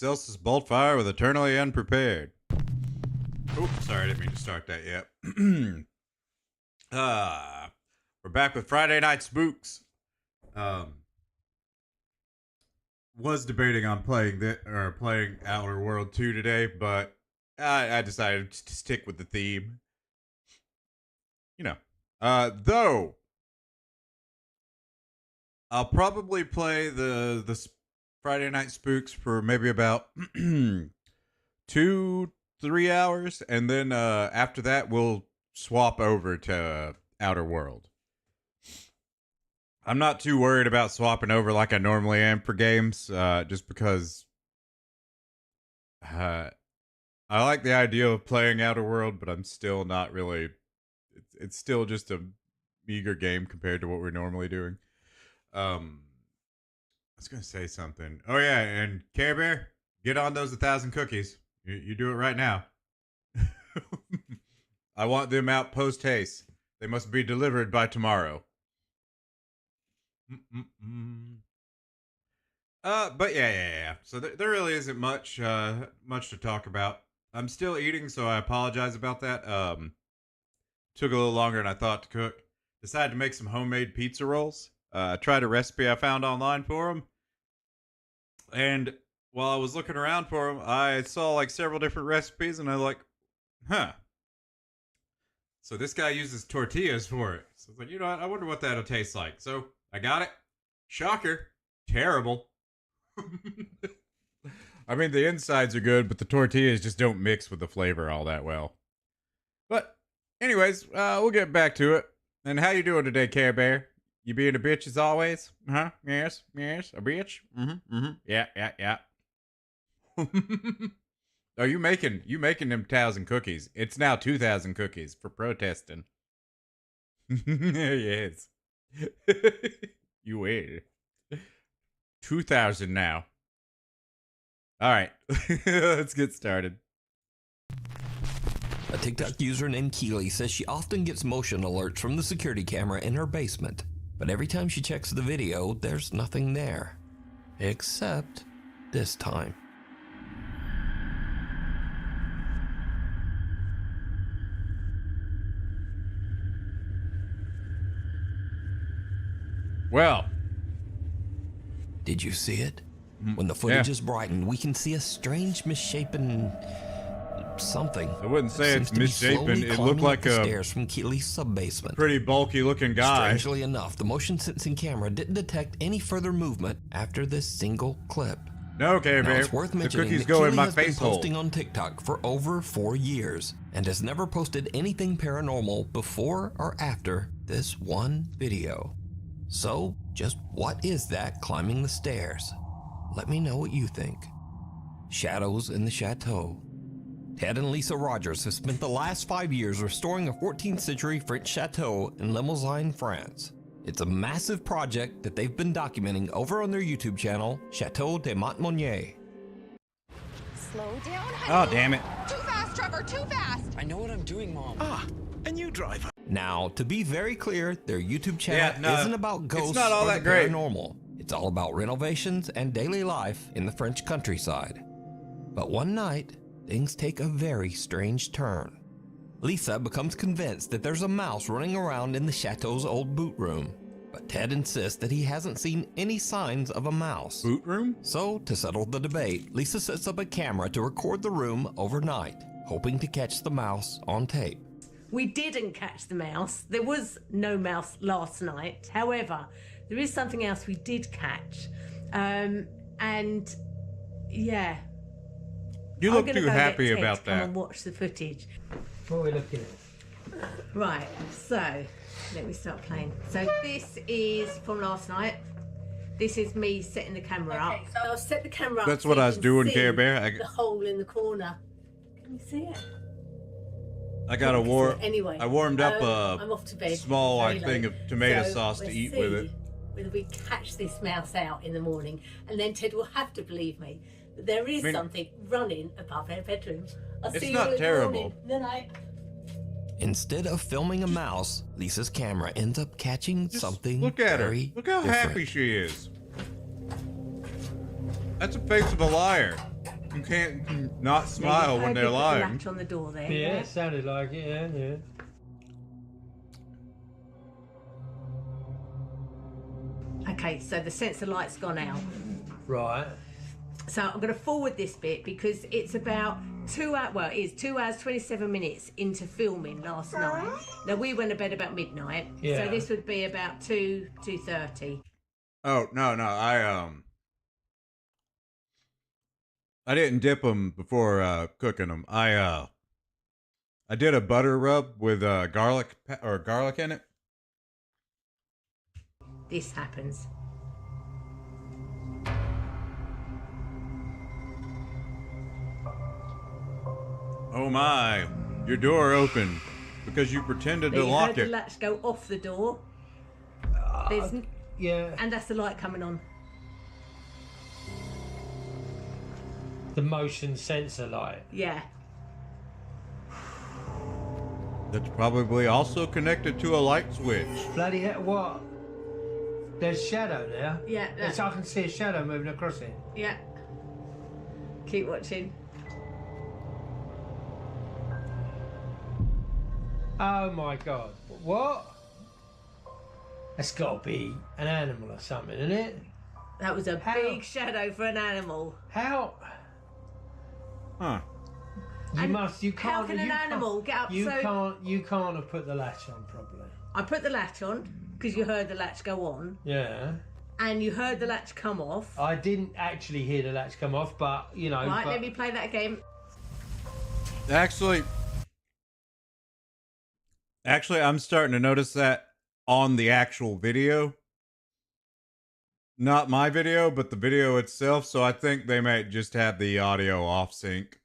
Celsius bolt fire with eternally unprepared. Oops, sorry, I didn't mean to start that yet. We're back with Friday Night Spooks. Was debating on playing Outer World 2 today, but I decided to stick with the theme. You know, though I'll probably play the Friday Night Spooks for maybe about 2-3 hours, and then after that we'll swap over to Outer World. I'm not too worried about swapping over like I normally am for games, just because I like the idea of playing Outer World, but I'm still not really. It's still just a meager game compared to what we're normally doing. I was gonna say something. Oh yeah, and Care Bear, get on those 1,000 cookies. You do it right now. I want them out post haste. They must be delivered by tomorrow. But yeah. So there really isn't much to talk about. I'm still eating, so I apologize about that. Took a little longer than I thought to cook. Decided to make some homemade pizza rolls. Tried a recipe I found online for them. And while I was looking around for them, I saw like several different recipes, and I was like, huh. So this guy uses tortillas for it. So I was like, you know what? I wonder what that'll taste like. So I got it. Shocker. Terrible. I mean, the insides are good, but the tortillas just don't mix with the flavor all that well. But anyways, we'll get back to it. And how you doing today, Care Bear? You being a bitch as always? Huh? Yes, a bitch? Yeah. Oh, you making them 1,000 cookies. It's now 2,000 cookies for protesting. Yes. You wait. 2,000 now. All right. Let's get started. A TikTok user named Keely says she often gets motion alerts from the security camera in her basement. But every time she checks the video, there's nothing there. Except this time. Well. Did you see it? When the footage is brightened, we can see a strange misshapen something. I wouldn't say it's misshapen. It looked like a stairs from Keely's sub-basement. Pretty bulky looking guy. Strangely enough, the motion sensing camera didn't detect any further movement after this single clip. No, okay, now, it's worth mentioning the cookies that go Keely in my has face been hole. posting on TikTok for over 4 years and has never posted anything paranormal before or after this one video. So, just what is that climbing the stairs? Let me know what you think. Shadows in the Chateau. Ted and Lisa Rogers have spent the last 5 years restoring a 14th century French chateau in Limousin, France. It's a massive project that they've been documenting over on their YouTube channel, Chateau de Montmonier. Slow down, honey. Oh, damn it. Too fast, Trevor, too fast. I know what I'm doing, Mom. A new driver. Now, to be very clear, their YouTube channel isn't about ghosts not all or that the great. paranormal. It's all about renovations and daily life in the French countryside. But one night, things take a very strange turn. Lisa becomes convinced that there's a mouse running around in the chateau's old boot room, but Ted insists that he hasn't seen any signs of a mouse. Boot room? So, to settle the debate, Lisa sets up a camera to record the room overnight, hoping to catch the mouse on tape. We didn't catch the mouse. There was no mouse last night. However, there is something else we did catch. And yeah. You look too happy about that. Come and watch the footage. What are we looking at? Right, so let me start playing. So this is from last night. This is me setting the camera up. So I'll set the camera up. That's what I was doing, Care Bear. The hole in the corner. Can you see it? I got I warmed up I'm off to bed. small Very thing late. of tomato So sauce to we'll eat see with it. Whether we catch this mouse out in the morning, and then Ted will have to believe me that there is something running above our bedroom. I'll It's see not you in terrible. the morning. Good night. Instead of filming a mouse, Lisa's camera ends up catching something Look at her. very Look how different. happy she is. That's a face of a liar. You can't not smile when they're The lying. latch on the door there. Yeah, it sounded like it, yeah. Okay, so the sensor light's gone out. Right. So I'm going to forward this bit because it's about 2 hours, well, it is 2 hours, 27 minutes into filming last night. Now, we went to bed about midnight, Yeah. so this would be about 2:30. Oh, no, I didn't dip them before cooking them. I did a butter rub with garlic in it. This happens. Oh my, your door opened because you pretended to You lock heard the it. latch go off the door. There's, Yeah. and that's the light coming on. The motion sensor light. Yeah. That's probably also connected to a light switch. Bloody hell, what? There's shadow there. Yeah. Yes, I can see a shadow moving across it. Yeah. Keep watching. Oh my god. What? That's got to be an animal or something, isn't it? That was a How? big shadow for an animal. How? Huh. You can't. How can an animal get up You so... You can't have put the latch on properly. I put the latch on because you heard the latch go on Yeah. and you heard the latch come off. I didn't actually hear the latch come off, but you know. Right, but let me play that again. Actually, I'm starting to notice that on the actual video. Not my video, but the video itself. So I think they might just have the audio off sync.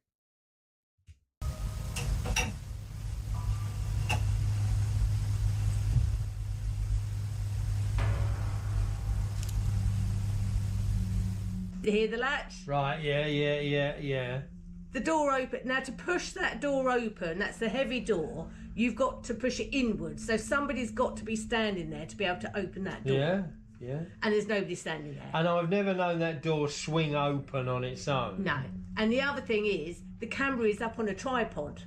You hear the latch? Right. Yeah. The door open. Now to push that door open, that's the heavy door, you've got to push it inwards. So somebody's got to be standing there to be able to open that door. Yeah. And there's nobody standing there. And I've never known that door swing open on its own. No. And the other thing is, the camera is up on a tripod.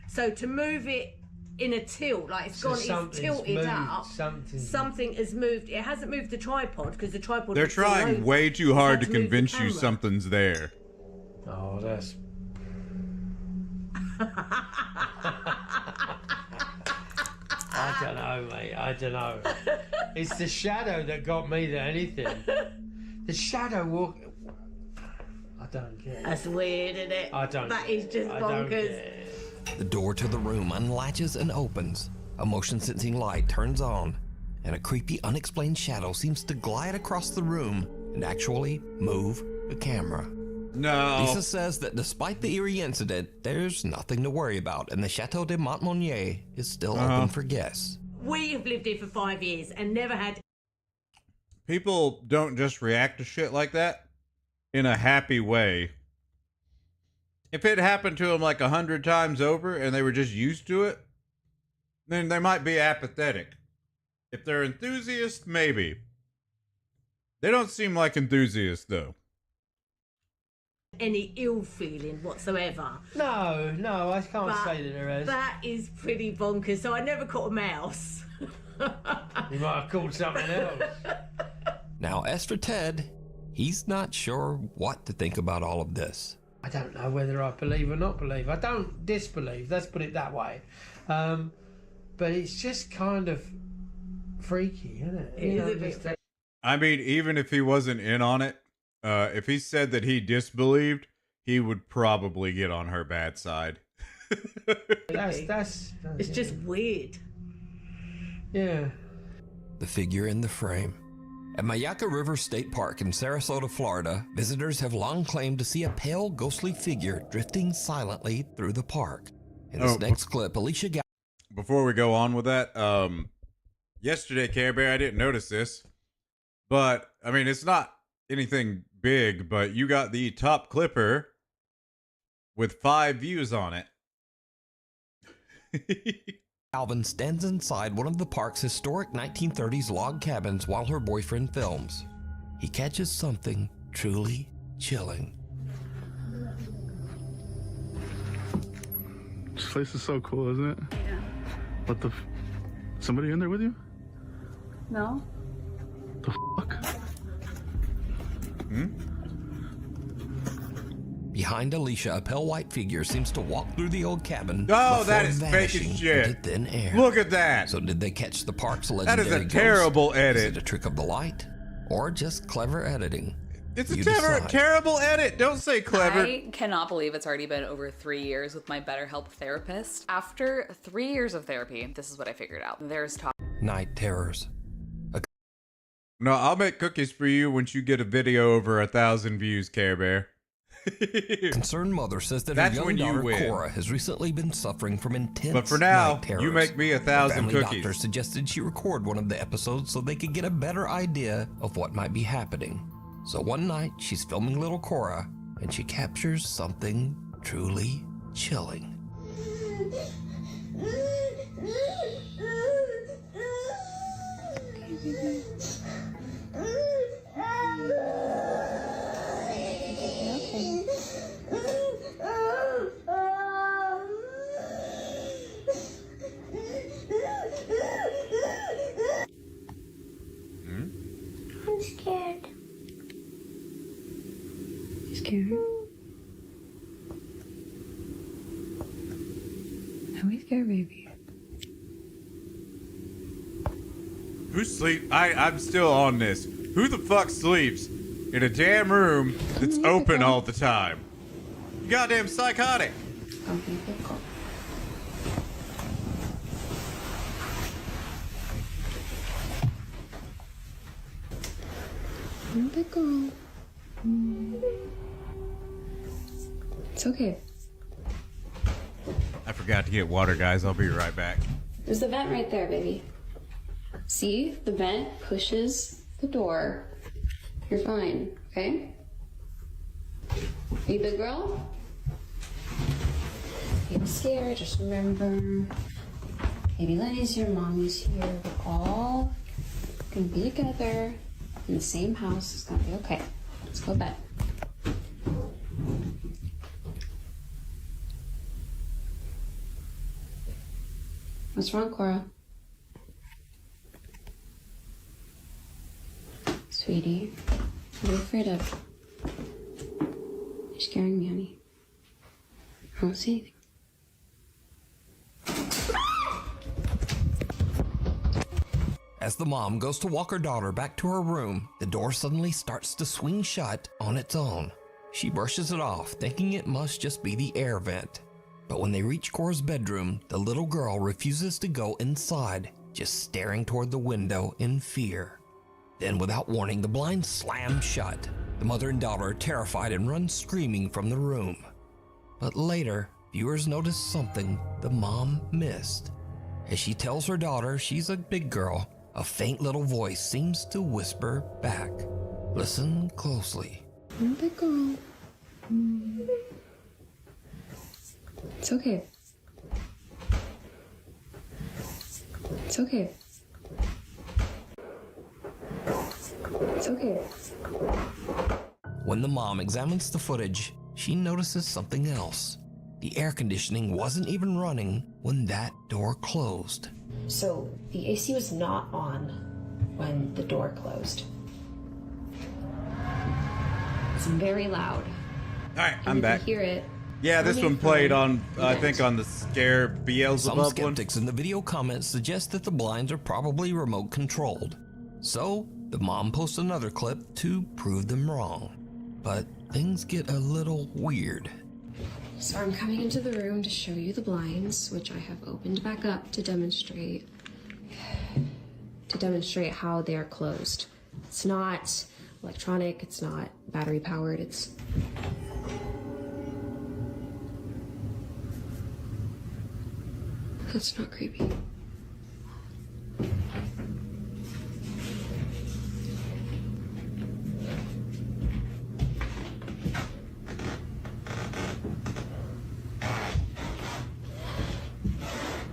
So to move it in a tilt, like it's So gone, it's something's tilted moved, up. Something has moved. It hasn't moved the tripod because the tripod. They're was all trying over. way too hard to Had to move the convince you camera. something's there. Oh, that's. I don't know, mate. I don't know. It's the shadow that got me than anything. The shadow walk. I don't get it. That's weird, isn't it? I don't. That is just I don't get bonkers. it. The door to the room unlatches and opens. A motion sensing light turns on, and a creepy, unexplained shadow seems to glide across the room and actually move the camera. No. Lisa says that despite the eerie incident, there's nothing to worry about, and the Chateau de Montmonier is still open for guests. We have lived here for 5 years and never had. People don't just react to shit like that in a happy way. If it happened to them like 100 times over and they were just used to it, then they might be apathetic. If they're enthusiasts, maybe. They don't seem like enthusiasts, though. Any ill feeling whatsoever. No, I can't But say that there is. that is pretty bonkers. So I never caught a mouse. You might have called something else. Now, as for Ted, he's not sure what to think about all of this. I don't know whether I believe or not believe. I don't disbelieve, let's put it that way. But it's just kind of freaky, isn't it? It is a bit freaky. I mean, even if he wasn't in on it, if he said that he disbelieved, he would probably get on her bad side. That's It's just weird. yeah. The figure in the frame. At Mayaka River State Park in Sarasota, Florida, visitors have long claimed to see a pale, ghostly figure drifting silently through the park. In this next clip, Alicia Before we go on with that, yesterday, Care Bear, I didn't notice this, but I mean, it's not anything big, but you got the top clipper with 5 views on it. Alvin stands inside one of the park's historic 1930s log cabins while her boyfriend films. He catches something truly chilling. This place is so cool, isn't it? Yeah. What the somebody in there with you? No? The fuck? Behind Alicia, a pale white figure seems to walk through the old cabin. Oh, that before is fake vanishing as shit. into thin air. Look at that. So did they catch the park's That legendary is a ghost? terrible Is edit. it a trick of the light? Or just clever editing? It's a You decide. terrible edit. Don't say clever. I cannot believe it's already been over 3 years with my BetterHelp therapist. After 3 years of therapy, this is what I figured out. There's talk. Night terrors. No, I'll make cookies for you once you get a video over 1,000 views, Care Bear. Concerned mother says that That's her young when you daughter win. Cora has recently been suffering from intense But for now, night terrors. you make me The 1,000 family cookies. doctor suggested she record one of the episodes so they could get a better idea of what might be happening. So one night, she's filming little Cora, and she captures something truly chilling. I'm scared. You scared? Are we scared, baby? Who I'm still on this. Who the fuck sleeps in a damn room that's open all the time? You goddamn psychotic. Good girl. It's okay. I forgot to get water, guys. I'll be right back. There's the vent right there, baby. See? The vent pushes the door. You're fine, okay? Are you a big girl? Don't be scared. Just remember, baby Lenny's here, mommy's here. We're all gonna be together in the same house. It's gonna be okay. Let's go to bed. What's wrong, Cora? Sweetie, what are you afraid of? You're scaring me, honey. I don't see anything. As the mom goes to walk her daughter back to her room, the door suddenly starts to swing shut on its own. She brushes it off, thinking it must just be the air vent. But when they reach Cora's bedroom, the little girl refuses to go inside, just staring toward the window in fear. Then, without warning, the blinds slam shut. The mother and daughter are terrified and run screaming from the room. But later, viewers notice something the mom missed. As she tells her daughter she's a big girl, a faint little voice seems to whisper back. Listen closely. I'm a big girl. It's okay. It's okay. It's okay. When the mom examines the footage, she notices something else. The air conditioning wasn't even running when that door closed. So the AC was not on when the door closed. It's very loud. All right, And I'm you back. can hear it. Yeah, this coming one played from on, the I vent. think, on the Scare Some Beelzebub one. skeptics in the video comments suggest that the blinds are probably remote controlled. So, the mom posts another clip to prove them wrong. But things get a little weird. So I'm coming into the room to show you the blinds, which I have opened back up to demonstrate how they are closed. It's not electronic, it's not battery powered, it's that's not creepy.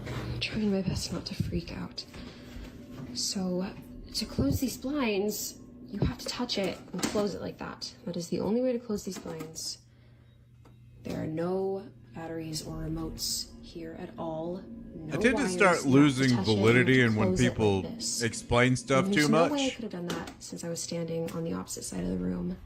I'm trying my best not to freak out. So, to close these blinds, you have to touch it and close it like that. That is the only way to close these blinds. There are no batteries or remotes here at all. No I tend to wires, start you losing have to touch it, validity you have in to when close it people like this. explain stuff And too there's no way I much. could have done that since I was standing on the opposite side of the room,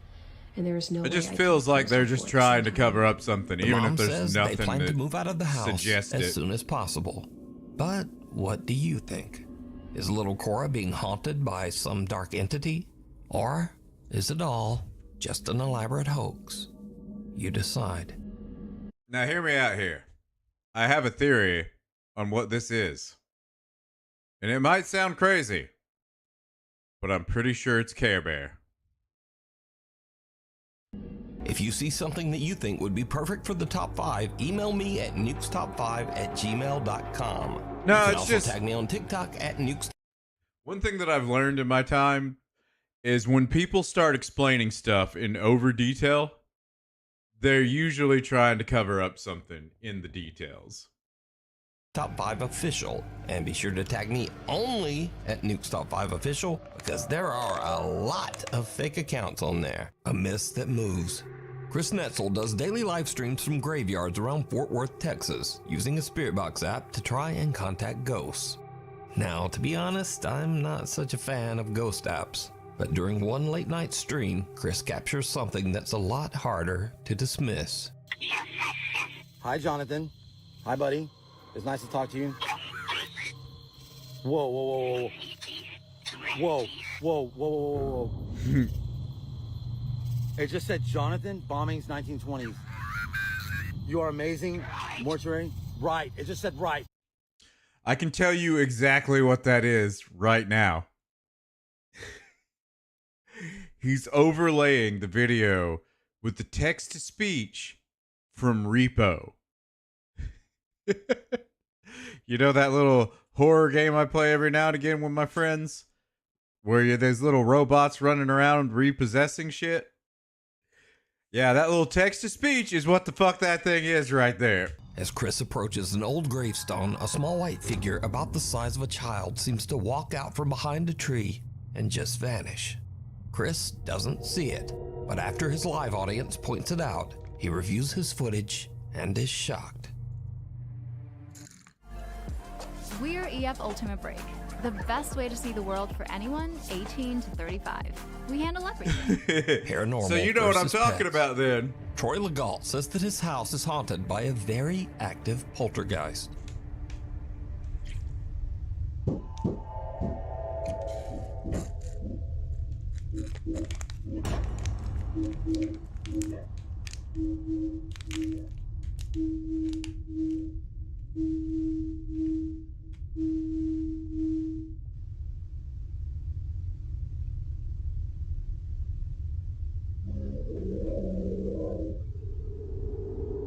and there is no way It just I could feels have like closed they're the just door at the trying same to time. cover up something, The even mom if there's says nothing they plan to that move out of the house suggests as it. soon as possible. But what do you think? Is little Cora being haunted by some dark entity? Or is it all just an elaborate hoax? You decide. Now hear me out here. I have a theory on what this is. And it might sound crazy, but I'm pretty sure it's Care Bear. If you see something that you think would be perfect for the top 5, email me at nukestop5@gmail.com. No, you can it's also just tag me on TikTok at nukes. one thing that I've learned in my time is when people start explaining stuff in over detail, they're usually trying to cover up something in the details. Top 5 Official, and be sure to tag me only at nukestop5 Official because there are a lot of fake accounts on there. A Mist That Moves. Chris Netzel does daily live streams from graveyards around Fort Worth, Texas, using a Spirit Box app to try and contact ghosts. Now, to be honest, I'm not such a fan of ghost apps, but during one late night stream, Chris captures something that's a lot harder to dismiss. Hi, Jonathan. Hi, buddy. It's nice to talk to you. Whoa, whoa, whoa, whoa. Whoa, whoa, whoa, whoa, whoa. It just said Jonathan, bombings 1920s. You are amazing. Mortuary. Right. It just said right. I can tell you exactly what that is right now. He's overlaying the video with the text to speech from Repo. You know that little horror game I play every now and again with my friends? Where there's little robots running around repossessing shit? Yeah, that little text to speech is what the fuck that thing is right there. As Chris approaches an old gravestone, a small white figure about the size of a child seems to walk out from behind a tree and just vanish. Chris doesn't see it, but after his live audience points it out, he reviews his footage and is shocked. We're EF Ultimate Break, the best way to see the world for anyone 18 to 35. We handle everything. Paranormal. So you know what I'm versus talking pets. about then. Troy Legault says that his house is haunted by a very active poltergeist.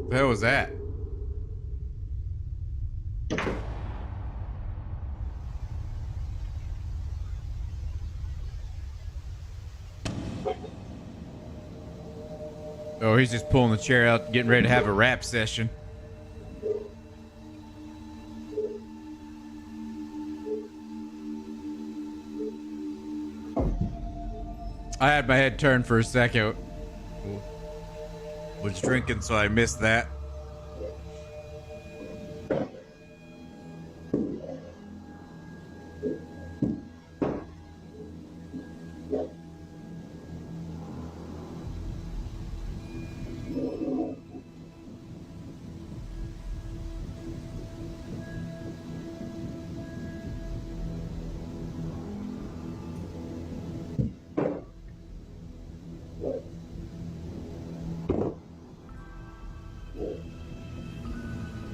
The hell was that? Oh, he's just pulling the chair out, getting ready to have a rap session. I had my head turned for a second. Was drinking, so I missed that.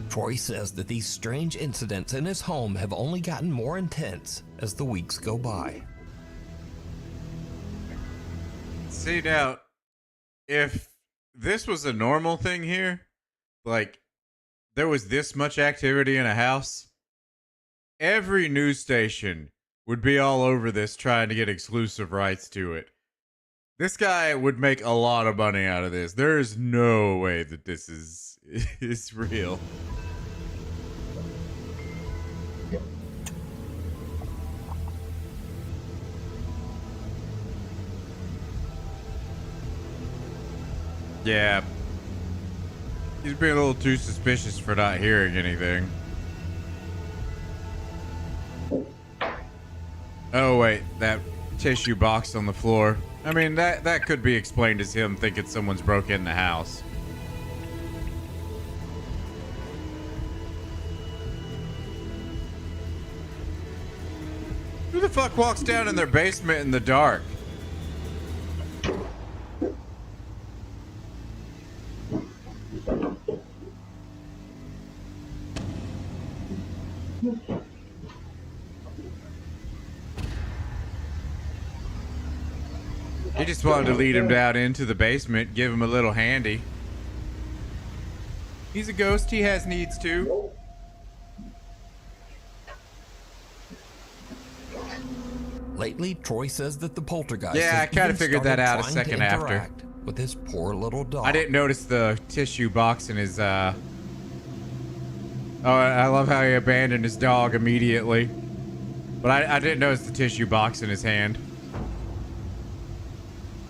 Troy says that these strange incidents in his home have only gotten more intense as the weeks go by. See, now, if this was a normal thing here, like, there was this much activity in a house, every news station would be all over this trying to get exclusive rights to it. This guy would make a lot of money out of this. There is no way that this is real. Yeah. He's being a little too suspicious for not hearing anything. Oh wait, that tissue box on the floor. I mean, that could be explained as him thinking someone's broke in the house. Who the fuck walks down in their basement in the dark? He just wanted to lead him down into the basement, give him a little handy. He's a ghost, he has needs too. Lately, Troy says that the poltergeist. Yeah, I kind of figured that out a second after. With his poor little dog. I didn't notice the tissue box in his, Oh, I love how he abandoned his dog immediately. But I didn't notice the tissue box in his hand.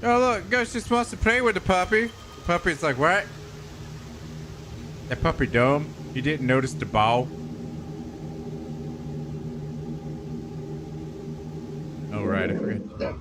Oh, look, Ghost just wants to play with the puppy. The puppy's like, what? That puppy dumb. He didn't notice the ball. Oh, right, I forgot.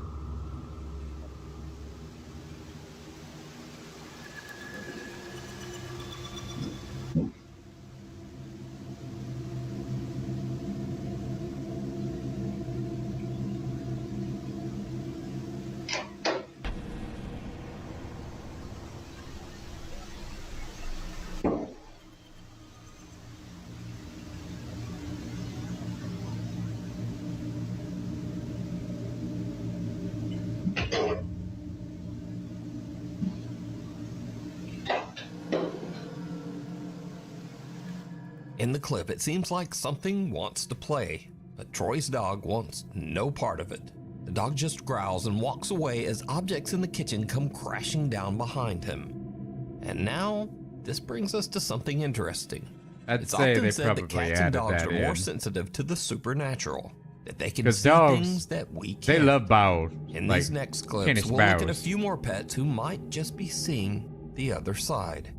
In the clip, it seems like something wants to play, but Troy's dog wants no part of it. The dog just growls and walks away as objects in the kitchen come crashing down behind him. And now, this brings us to something interesting. I'd say they said probably that cats and dogs added are that more in. sensitive to the supernatural, that they can 'Cause see dogs, things that we can't. They love balls. In like these next clips, tennis we'll look at a balls. few more pets who might just be seeing the other side.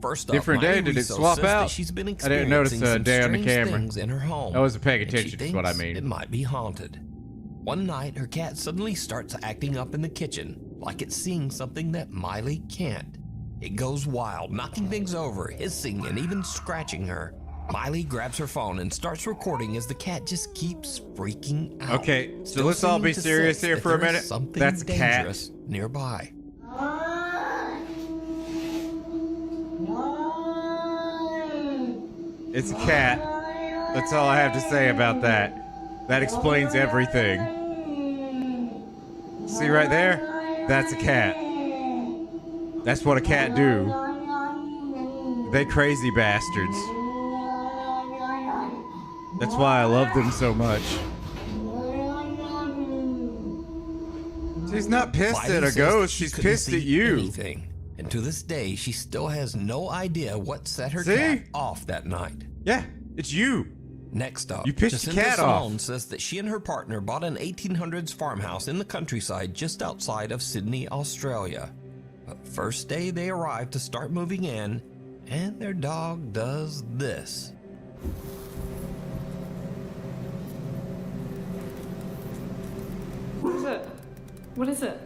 First off, Different Miley day, did it Russo swap says that out? she's been I didn't notice experiencing a some day on the strange camera. things in her home. I wasn't paying and she attention, is what I thinks mean. It might be haunted. One night, her cat suddenly starts acting up in the kitchen, like it's seeing something that Miley can't. It goes wild, knocking things over, hissing, and even scratching her. Miley grabs her phone and starts recording as the cat just keeps freaking out. Okay, so still let's all seeming be to serious sense here that for a there is minute. something That's a cat. dangerous nearby. It's a cat. That's all I have to say about that. That explains everything. See right there? That's a cat. That's what a cat do. They crazy bastards. That's why I love them so much. She's not pissed Miley at a says ghost, that she she's couldn't pissed at see you. anything. And to this day, she still has no idea what set her See? cat off that night. Yeah, it's you. Next up, You pissed your cat off. Simone says that she and her partner bought an 1800s farmhouse in the countryside just outside of Sydney, Australia. But first day they arrive to start moving in, and their dog does this. What is it? What is it?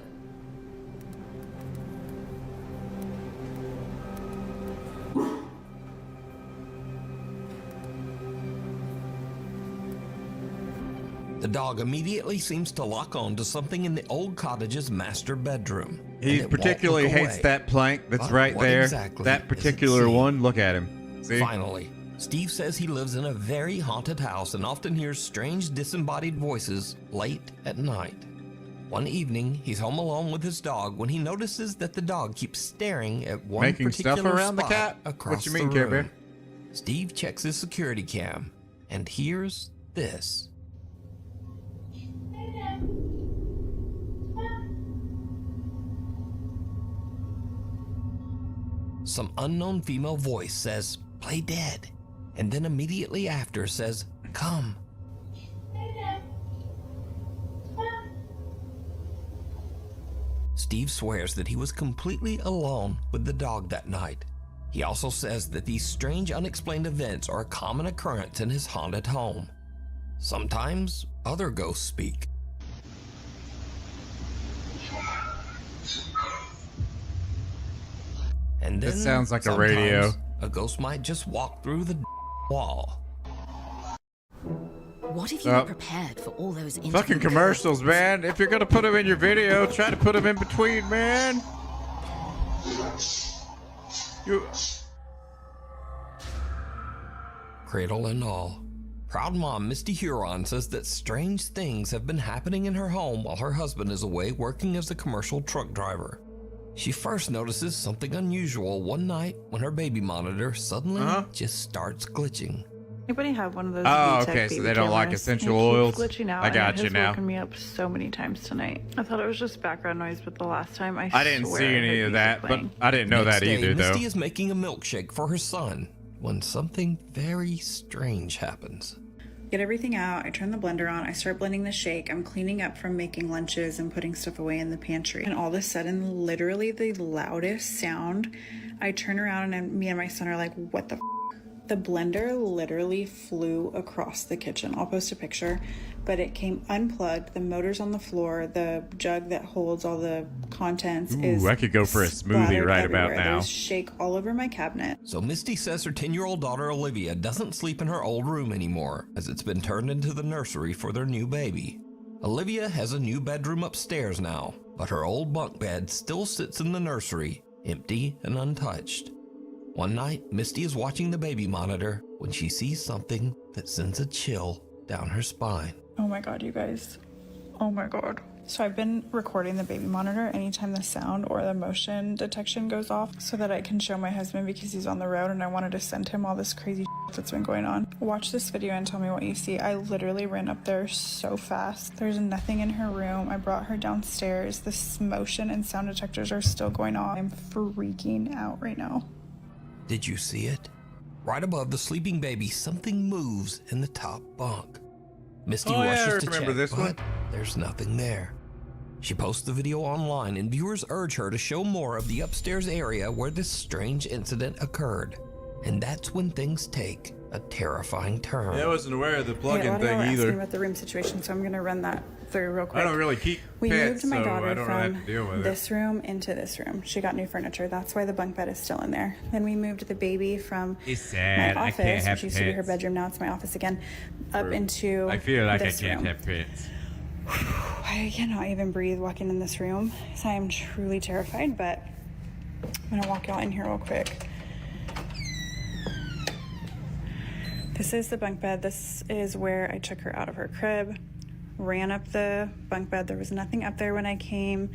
The dog immediately seems to lock on to something in the old cottage's master bedroom. He particularly hates that plank that's right there. That particular one. Look at him. See? Finally, Steve says he lives in a very haunted house and often hears strange disembodied voices late at night. One evening, he's home alone with his dog when he notices that the dog keeps staring at one Making particular stuff around the spot cat? across What you mean, the Care Bear? room. Steve checks his security cam and hears this. Some unknown female voice says, "Play dead," and then immediately after says, "Come." Steve swears that he was completely alone with the dog that night. He also says that these strange unexplained events are a common occurrence in his haunted home. Sometimes other ghosts speak. And then This sounds like a radio. A ghost might just walk through the wall. What if you were prepared for all those Fucking commercials, man. If you're gonna put them in your video, try to put them in between, man. Cradle and all. Proud mom Misty Huron says that strange things have been happening in her home while her husband is away working as a commercial truck driver. She first notices something unusual one night when her baby monitor suddenly just starts glitching. Anybody have one of those? Oh, okay, so they don't like essential oils. Glitching out. I got you It's now. woken me up so many times tonight. I thought it was just background noise, but the last time I didn't swear see I any heard of that, music but playing. I didn't know Next that day, either, though. Misty is making a milkshake for her son when something very strange happens. Get everything out, I turn the blender on, I start blending the shake, I'm cleaning up from making lunches and putting stuff away in the pantry. And all of a sudden, literally the loudest sound, I turn around and me and my son are like, what the f***? The blender literally flew across the kitchen. I'll post a picture, but it came unplugged, the motor's on the floor, the jug that holds all the contents is I could go for a smoothie splattered right about everywhere. now. There's shake all over my cabinet. So Misty says her 10-year-old daughter Olivia doesn't sleep in her old room anymore, as it's been turned into the nursery for their new baby. Olivia has a new bedroom upstairs now, but her old bunk bed still sits in the nursery, empty and untouched. One night, Misty is watching the baby monitor when she sees something that sends a chill down her spine. Oh my god, you guys. Oh my god. So I've been recording the baby monitor anytime the sound or the motion detection goes off so that I can show my husband because he's on the road and I wanted to send him all this crazy shit that's been going on. Watch this video and tell me what you see. I literally ran up there so fast. There's nothing in her room. I brought her downstairs. This motion and sound detectors are still going on. I'm freaking out right now. Did you see it? Right above the sleeping baby, something moves in the top bunk. Misty rushes to check, but there's nothing there. She posts the video online and viewers urge her to show more of the upstairs area where this strange incident occurred. And that's when things take a terrifying turn. Yeah, I wasn't aware of the Hey, plug-in a lot of y'all thing were either. asking about the room situation, so I'm gonna run that through real quick. I don't really keep We pets, moved my so daughter I don't really have from to deal with this room into this room. She got new furniture. That's why the bunk bed is still in there. Then we moved the baby from It's sad. my I office, can't have which used to be her pets. bedroom. Now it's my office again. Up into I feel like I this can't room. have pets. I cannot even breathe walking in this room. So I am truly terrified, but I'm gonna walk y'all in here real quick. This is the bunk bed. This is where I took her out of her crib, ran up the bunk bed. There was nothing up there when I came.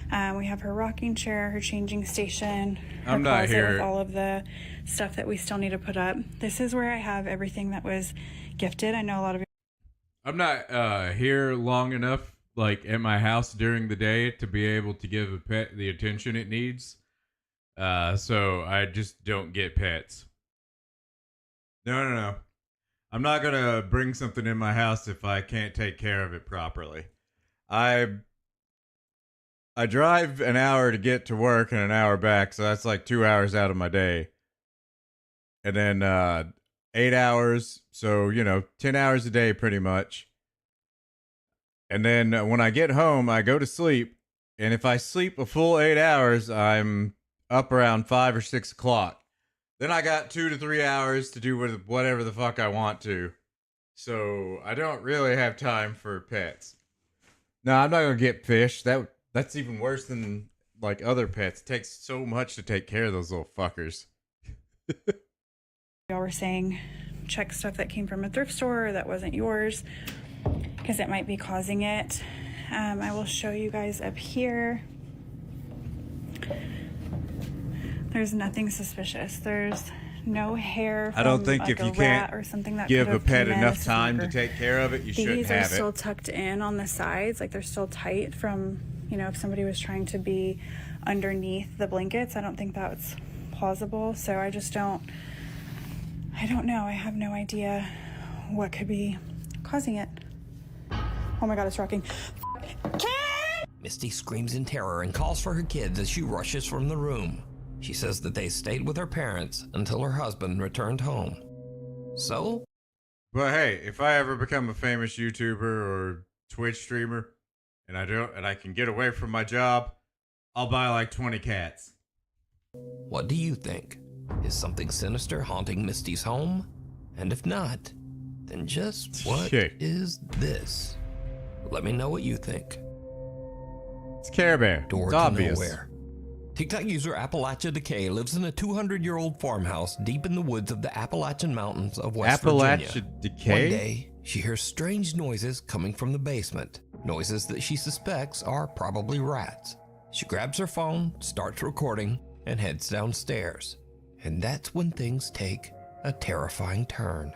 We have her rocking chair, her changing station, her I'm not closet here. with all of the stuff that we still need to put up. This is where I have everything that was gifted. I know a lot of I'm not here long enough, like at my house during the day, to be able to give a pet the attention it needs. So I just don't get pets. No. I'm not gonna bring something in my house if I can't take care of it properly. I drive an hour to get to work and an hour back, so that's like 2 hours out of my day. And then 8 hours, so 10 hours a day pretty much. And then when I get home, I go to sleep, and if I sleep a full 8 hours, I'm up around 5 or 6 o'clock. Then I got 2 to 3 hours to do with whatever the fuck I want to. So I don't really have time for pets. No, I'm not gonna get fish. That's even worse than like other pets. It takes so much to take care of those little fuckers. y'all were saying check stuff that came from a thrift store that wasn't yours because it might be causing it. I will show you guys up here. There's nothing suspicious. There's no hair from I don't think like if a you rat can't or something that give could a have pet came in. enough This is time to longer. take care of it, you shouldn't These are have still it. tucked in on the sides, like they're still tight from, if somebody was trying to be underneath the blankets. I don't think that's plausible. So I don't know. I have no idea what could be causing it. Oh my God, it's rocking. Misty screams in terror and calls for her kids as she rushes from the room. She says that they stayed with her parents until her husband returned home. So? But hey, if I ever become a famous YouTuber or Twitch streamer, and I can get away from my job, I'll buy like 20 cats. What do you think? Is something sinister haunting Misty's home? And if not, then just what is this? Let me know what you think. It's Care Bear. Door it's to obvious. nowhere. TikTok user Appalachia Decay lives in a 200-year-old farmhouse deep in the woods of the Appalachian Mountains of West Virginia. Appalachia Decay? One day, she hears strange noises coming from the basement. Noises that she suspects are probably rats. She grabs her phone, starts recording, and heads downstairs. And that's when things take a terrifying turn.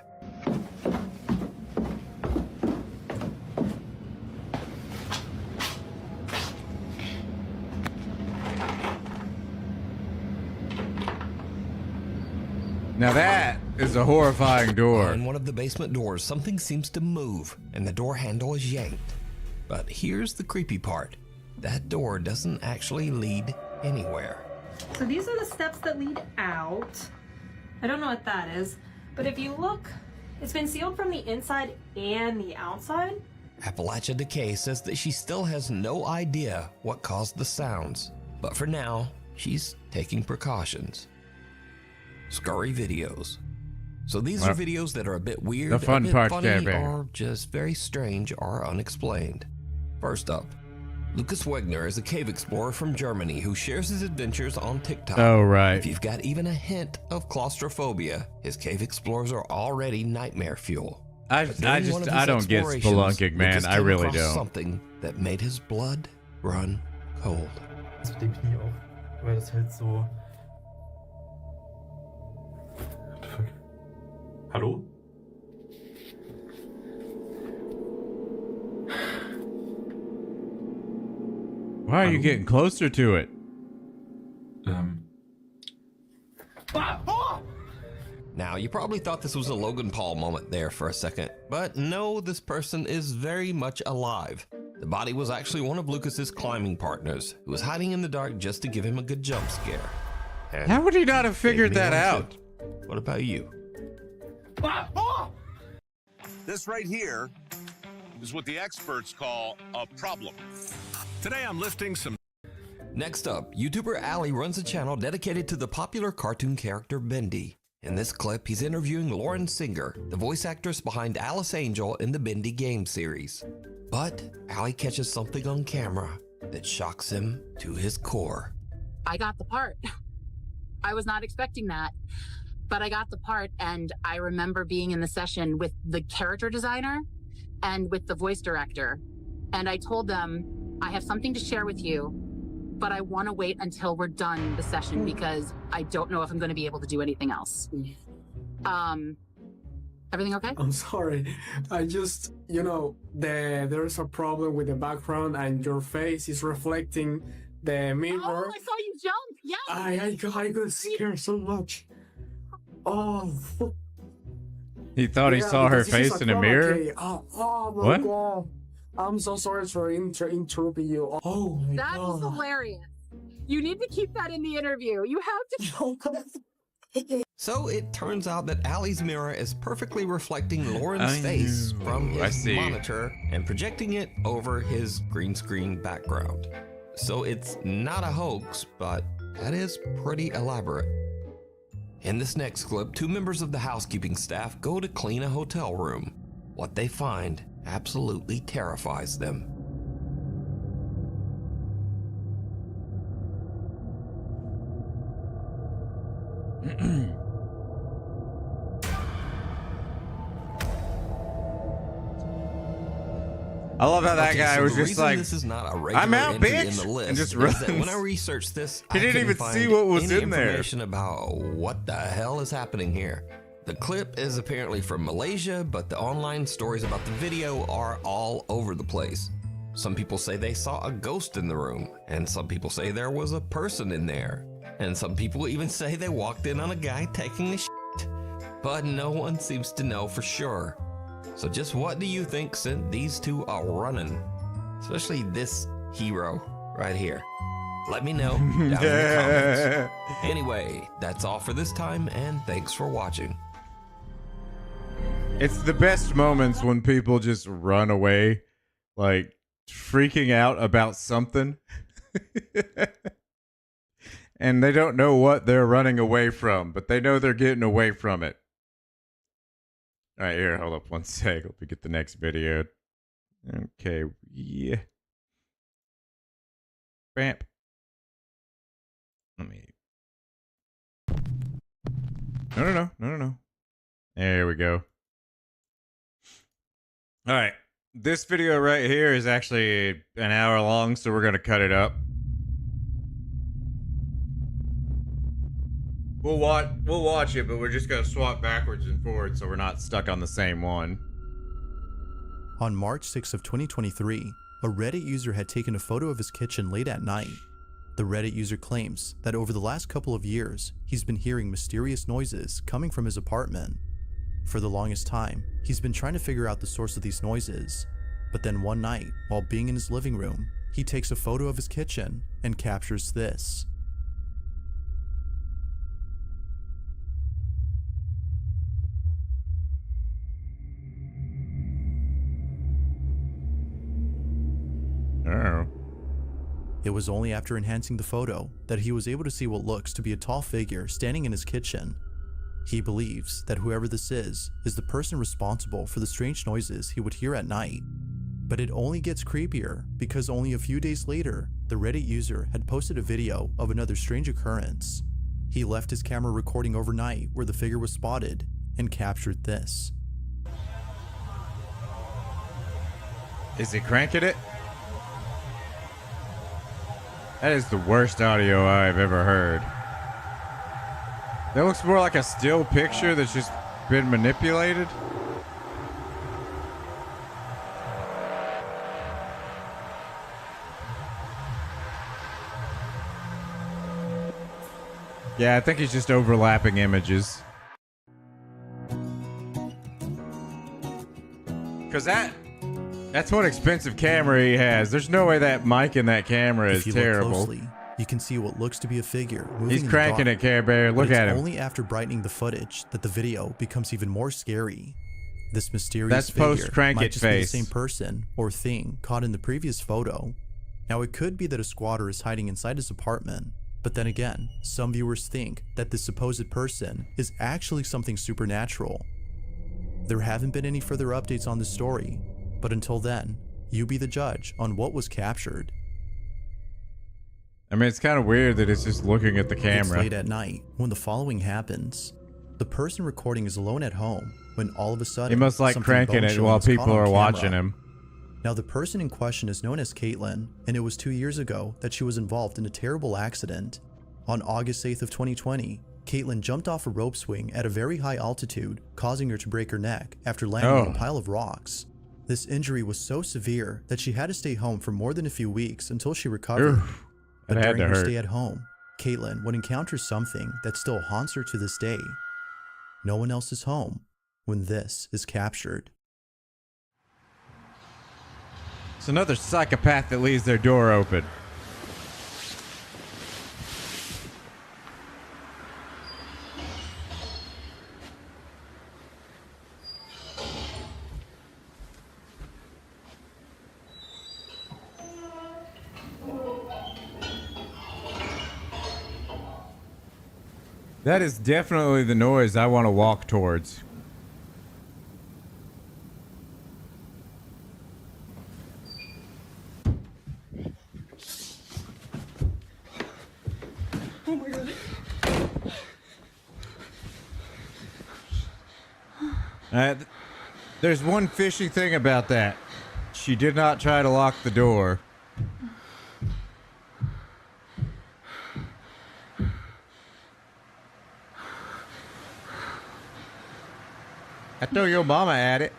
Now that is a horrifying door. Behind one of the basement doors, something seems to move, and the door handle is yanked. But here's the creepy part. That door doesn't actually lead anywhere. So these are the steps that lead out. I don't know what that is, but if you look, it's been sealed from the inside and the outside. Appalachia Decay says that she still has no idea what caused the sounds, but for now, she's taking precautions. Scary videos. So these are videos that are a bit weird, the fun a bit part, funny, Bear. or just very strange or unexplained. First up, Lucas Wegner is a cave explorer from Germany who shares his adventures on TikTok. Oh, right. If you've got even a hint of claustrophobia, his cave explorers are already nightmare fuel. I don't get spelunking, man. Lucas I came really across don't. Something that made his blood run cold. Das mit dem Knie auch, weil das halt so. What the fuck? Hallo? Why are you getting closer to it? Now, you probably thought this was a Logan Paul moment there for a second, but no, this person is very much alive. The body was actually one of Lucas's climbing partners, who was hiding in the dark just to give him a good jump scare. And how would he not have figured that out? What about you? This right here is what the experts call a problem. Today I'm lifting some. Next up, YouTuber Ali runs a channel dedicated to the popular cartoon character Bendy. In this clip, he's interviewing Lauren Singer, the voice actress behind Alice Angel in the Bendy game series. But Ali catches something on camera that shocks him to his core. I got the part. I was not expecting that, but I got the part, and I remember being in the session with the character designer and with the voice director, and I told them, I have something to share with you, but I want to wait until we're done the session because I don't know if I'm going to be able to do anything else. Everything okay? I'm sorry. I just, there's a problem with the background and your face is reflecting the mirror. Oh, I saw you jump. Yes. I got scared so much. Oh. He thought he saw her face in a mirror? Oh my What? God. I'm so sorry for interrupting you. Oh my That God. is hilarious. You need to keep that in the interview. You have to. So it turns out that Ali's mirror is perfectly reflecting Lauren's face from his monitor and projecting it over his green screen background. So it's not a hoax, but that is pretty elaborate. In this next clip, two members of the housekeeping staff go to clean a hotel room. What they find absolutely terrifies them. I love how that Okay, guy so was the just reason like, this is not a regular I'm out, entry bitch, in the list and just is runs. that when I researched this, He I didn't couldn't even find see what was any in there. information about what the hell is happening here. The clip is apparently from Malaysia, but the online stories about the video are all over the place. Some people say they saw a ghost in the room, and some people say there was a person in there, and some people even say they walked in on a guy taking a shit. But no one seems to know for sure. So just what do you think sent these two a running? Especially this hero right here. Let me know down in the comments. Anyway, that's all for this time, and thanks for watching. It's the best moments when people just run away, like freaking out about something. And they don't know what they're running away from, but they know they're getting away from it. All right, here, hold up one sec. Let me get the next video. Okay, yeah. Bam. Let me. No. There we go. All right. This video right here is actually an hour long, so we're going to cut it up. We'll watch it, but we're just going to swap backwards and forwards so we're not stuck on the same one. On March 6th of 2023, a Reddit user had taken a photo of his kitchen late at night. The Reddit user claims that over the last couple of years, he's been hearing mysterious noises coming from his apartment. For the longest time, he's been trying to figure out the source of these noises. But then one night, while being in his living room, he takes a photo of his kitchen and captures this. Oh. It was only after enhancing the photo that he was able to see what looks to be a tall figure standing in his kitchen. He believes that whoever this is the person responsible for the strange noises he would hear at night. But it only gets creepier because only a few days later, the Reddit user had posted a video of another strange occurrence. He left his camera recording overnight where the figure was spotted and captured this. Is he cranking it? That is the worst audio I've ever heard. That looks more like a still picture that's just been manipulated. Yeah, I think he's just overlapping images. Because that's one expensive camera he has. There's no way that mic in that camera is terrible. Look closely, you can see what looks to be a figure moving. He's cranking it, Care Bear. Look at him. It's only after brightening the footage that the video becomes even more scary. This mysterious figure might just be the same person or thing caught in the previous photo. Now, it could be that a squatter is hiding inside his apartment, but then again, some viewers think that this supposed person is actually something supernatural. There haven't been any further updates on this story, but until then, you be the judge on what was captured. I mean, it's kind of weird that it's just looking at the camera. It's late at night when the following happens. The person recording is alone at home when all of a sudden, he must like cranking it while people are watching him. Now, the person in question is known as Caitlin, and it was 2 years ago that she was involved in a terrible accident. On August 8th of 2020, Caitlin jumped off a rope swing at a very high altitude, causing her to break her neck after landing on a pile of rocks. This injury was so severe that she had to stay home for more than a few weeks until she recovered. But during her stay at home, Caitlin would encounter something that still haunts her to this day. No one else is home when this is captured. It's another psychopath that leaves their door open. That is definitely the noise I want to walk towards. Oh my god. There's one fishy thing about that. She did not try to lock the door. I throw your mama at it.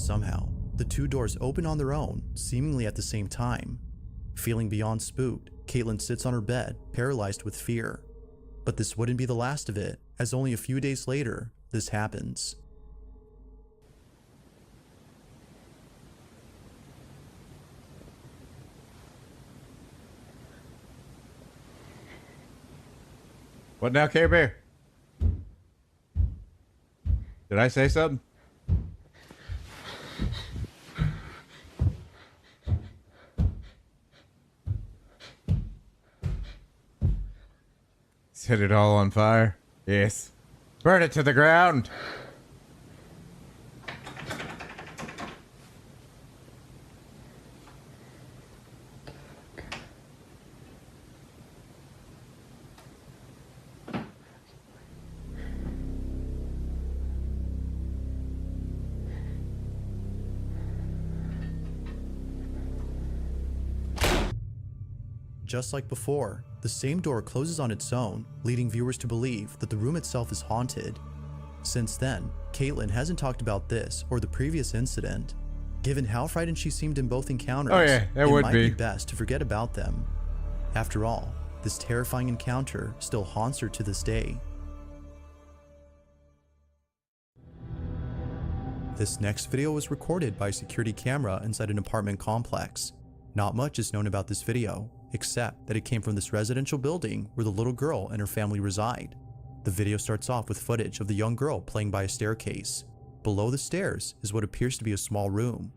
Somehow, the two doors open on their own, seemingly at the same time. Feeling beyond spooked, Caitlin sits on her bed, paralyzed with fear. But this wouldn't be the last of it, as only a few days later, this happens. What now, Care Bear? Did I say something? Set it all on fire? Yes. Burn it to the ground! Just like before, the same door closes on its own, leading viewers to believe that the room itself is haunted. Since then, Caitlin hasn't talked about this or the previous incident. Given how frightened she seemed in both encounters, it might be best to forget about them. After all, this terrifying encounter still haunts her to this day. This next video was recorded by a security camera inside an apartment complex. Not much is known about this video, except that it came from this residential building where the little girl and her family reside. The video starts off with footage of the young girl playing by a staircase. Below the stairs is what appears to be a small room.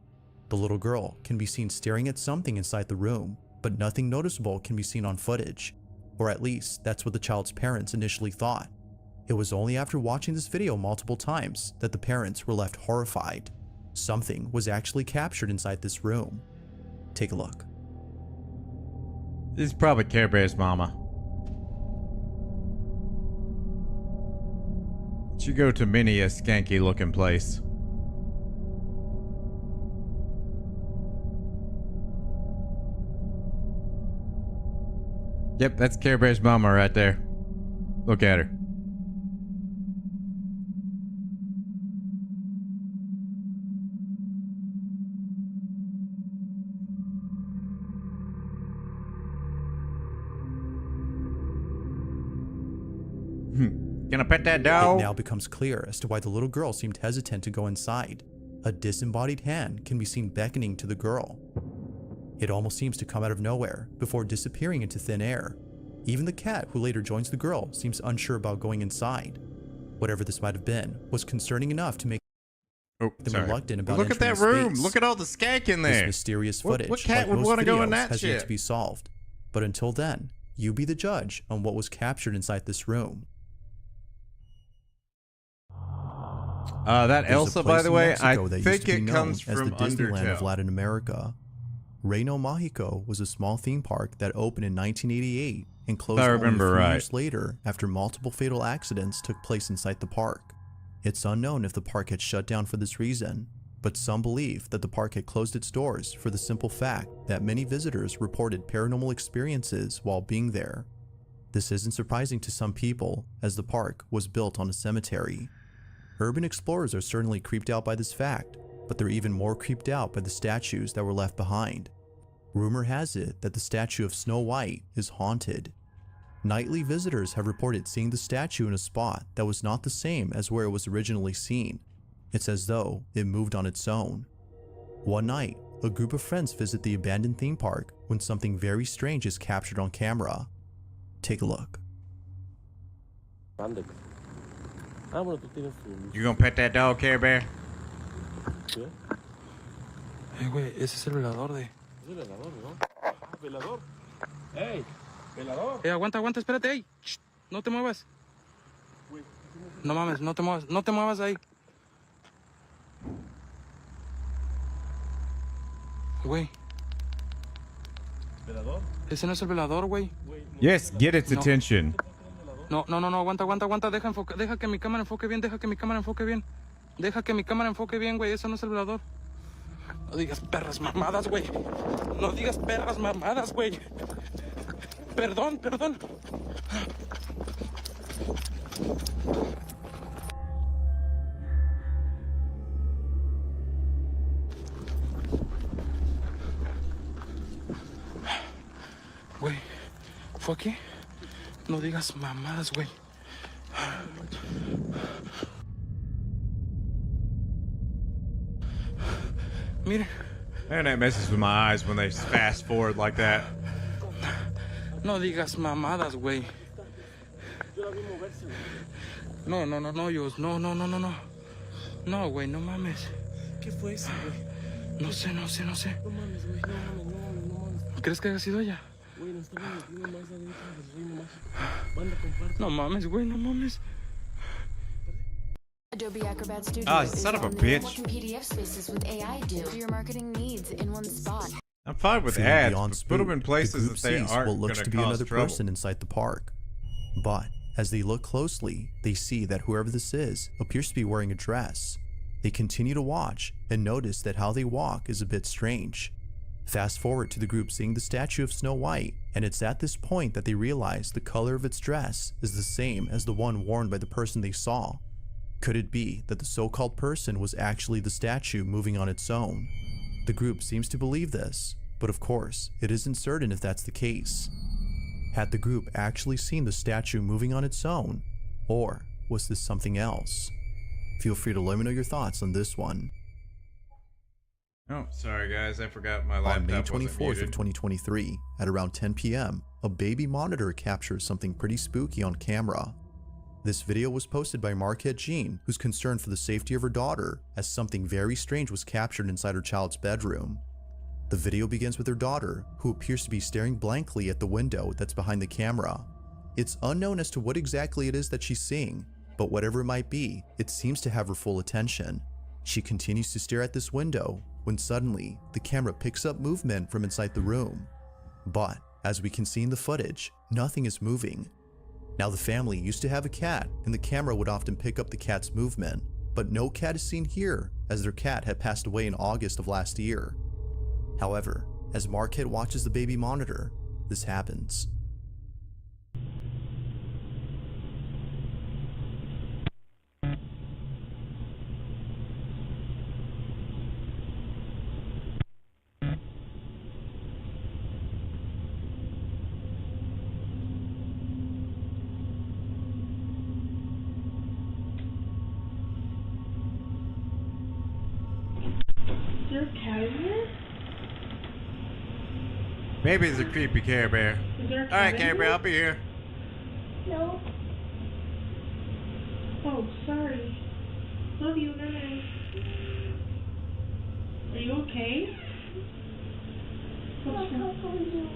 The little girl can be seen staring at something inside the room, but nothing noticeable can be seen on footage. Or at least, that's what the child's parents initially thought. It was only after watching this video multiple times that the parents were left horrified. Something was actually captured inside this room. Take a look. This is probably Care Bear's mama. She go to many a skanky looking place. Yep, that's Care Bear's mama right there. Look at her. Can I pet that dog? It now becomes clear as to why the little girl seemed hesitant to go inside. A disembodied hand can be seen beckoning to the girl. It almost seems to come out of nowhere before disappearing into thin air. Even the cat who later joins the girl seems unsure about going inside. Whatever this might have been was concerning enough to make them reluctant about Look at that entering the room. space. Look at all the skank in there. This mysterious footage, What cat like would most want to go in videos, that has yet shit? to be solved. But until then, you be the judge on what was captured inside this room. That There's Elsa, a place by the in way, Mexico I that used think to be it known comes as from the Disneyland of Undertale. Latin America. Reino Mágico was a small theme park that opened in 1988 and closed I only a remember few right. years later after multiple fatal accidents took place inside the park. It's unknown if the park had shut down for this reason, but some believe that the park had closed its doors for the simple fact that many visitors reported paranormal experiences while being there. This isn't surprising to some people, as the park was built on a cemetery. Urban explorers are certainly creeped out by this fact, but they're even more creeped out by the statues that were left behind. Rumor has it that the statue of Snow White is haunted. Nightly visitors have reported seeing the statue in a spot that was not the same as where it was originally seen. It's as though it moved on its own. One night, a group of friends visit the abandoned theme park when something very strange is captured on camera. Take a look. You gonna pet that dog, Care Bear? Güey, ese es el velador de... Velador. ¡Ey! ¡Velador! Aguanta, aguanta, espérate, ey. Shh, no te muevas. No mames, no te muevas, no te muevas ahí. Güey. ¿Velador? Ese no es el velador, güey. Yes, get its No. attention. No, aguanta, deja que mi cámara enfoque bien, deja que mi cámara enfoque bien, güey, eso no es el velador. No digas perras mamadas, güey. No digas perras mamadas, güey. Perdón. Güey, ¿fue aquí? No digas mamadas, güey. Mire. And that messes with my eyes when they fast forward like that. No digas mamadas, güey. No, Yus. No. No, güey, no mames. ¿Qué fue eso, güey? No sé. No mames, güey. No mames. ¿Crees que haya sido ella? Güey, nos estamos metiendo más adentro del reino mágico. Banda, comparte. No mames, güey, no mames. Adobe Acrobat Studio son of a is on bitch. What can PDF spaces with AI do? Do your marketing needs in one spot. I'm fine with Feeling ads, beyond but put them in spooked, places the group that they sees aren't what going looks to to be cause another trouble. person inside the park. But as they look closely, they see that whoever this is appears to be wearing a dress. They continue to watch and notice that how they walk is a bit strange. Fast forward to the group seeing the statue of Snow White, and it's at this point that they realize the color of its dress is the same as the one worn by the person they saw. Could it be that the so-called person was actually the statue moving on its own? The group seems to believe this, but of course, it isn't certain if that's the case. Had the group actually seen the statue moving on its own, or was this something else? Feel free to let me know your thoughts on this one. Oh, sorry guys, I forgot my On May laptop wasn't 24th muted. of 2023, at around 10 p.m., a baby monitor captures something pretty spooky on camera. This video was posted by Marquette Jean, who's concerned for the safety of her daughter, as something very strange was captured inside her child's bedroom. The video begins with her daughter, who appears to be staring blankly at the window that's behind the camera. It's unknown as to what exactly it is that she's seeing, but whatever it might be, it seems to have her full attention. She continues to stare at this window, when suddenly, the camera picks up movement from inside the room. But, as we can see in the footage, nothing is moving. Now the family used to have a cat, and the camera would often pick up the cat's movement, but no cat is seen here, as their cat had passed away in August of last year. However, as Marquette watches the baby monitor, this happens. Is there a cat in here? Maybe it's a creepy Care Bear. Is there a cat Alright, in Care Bear, here? I'll be here. No. Oh, sorry. Love you, guys. Are you okay? What's wrong?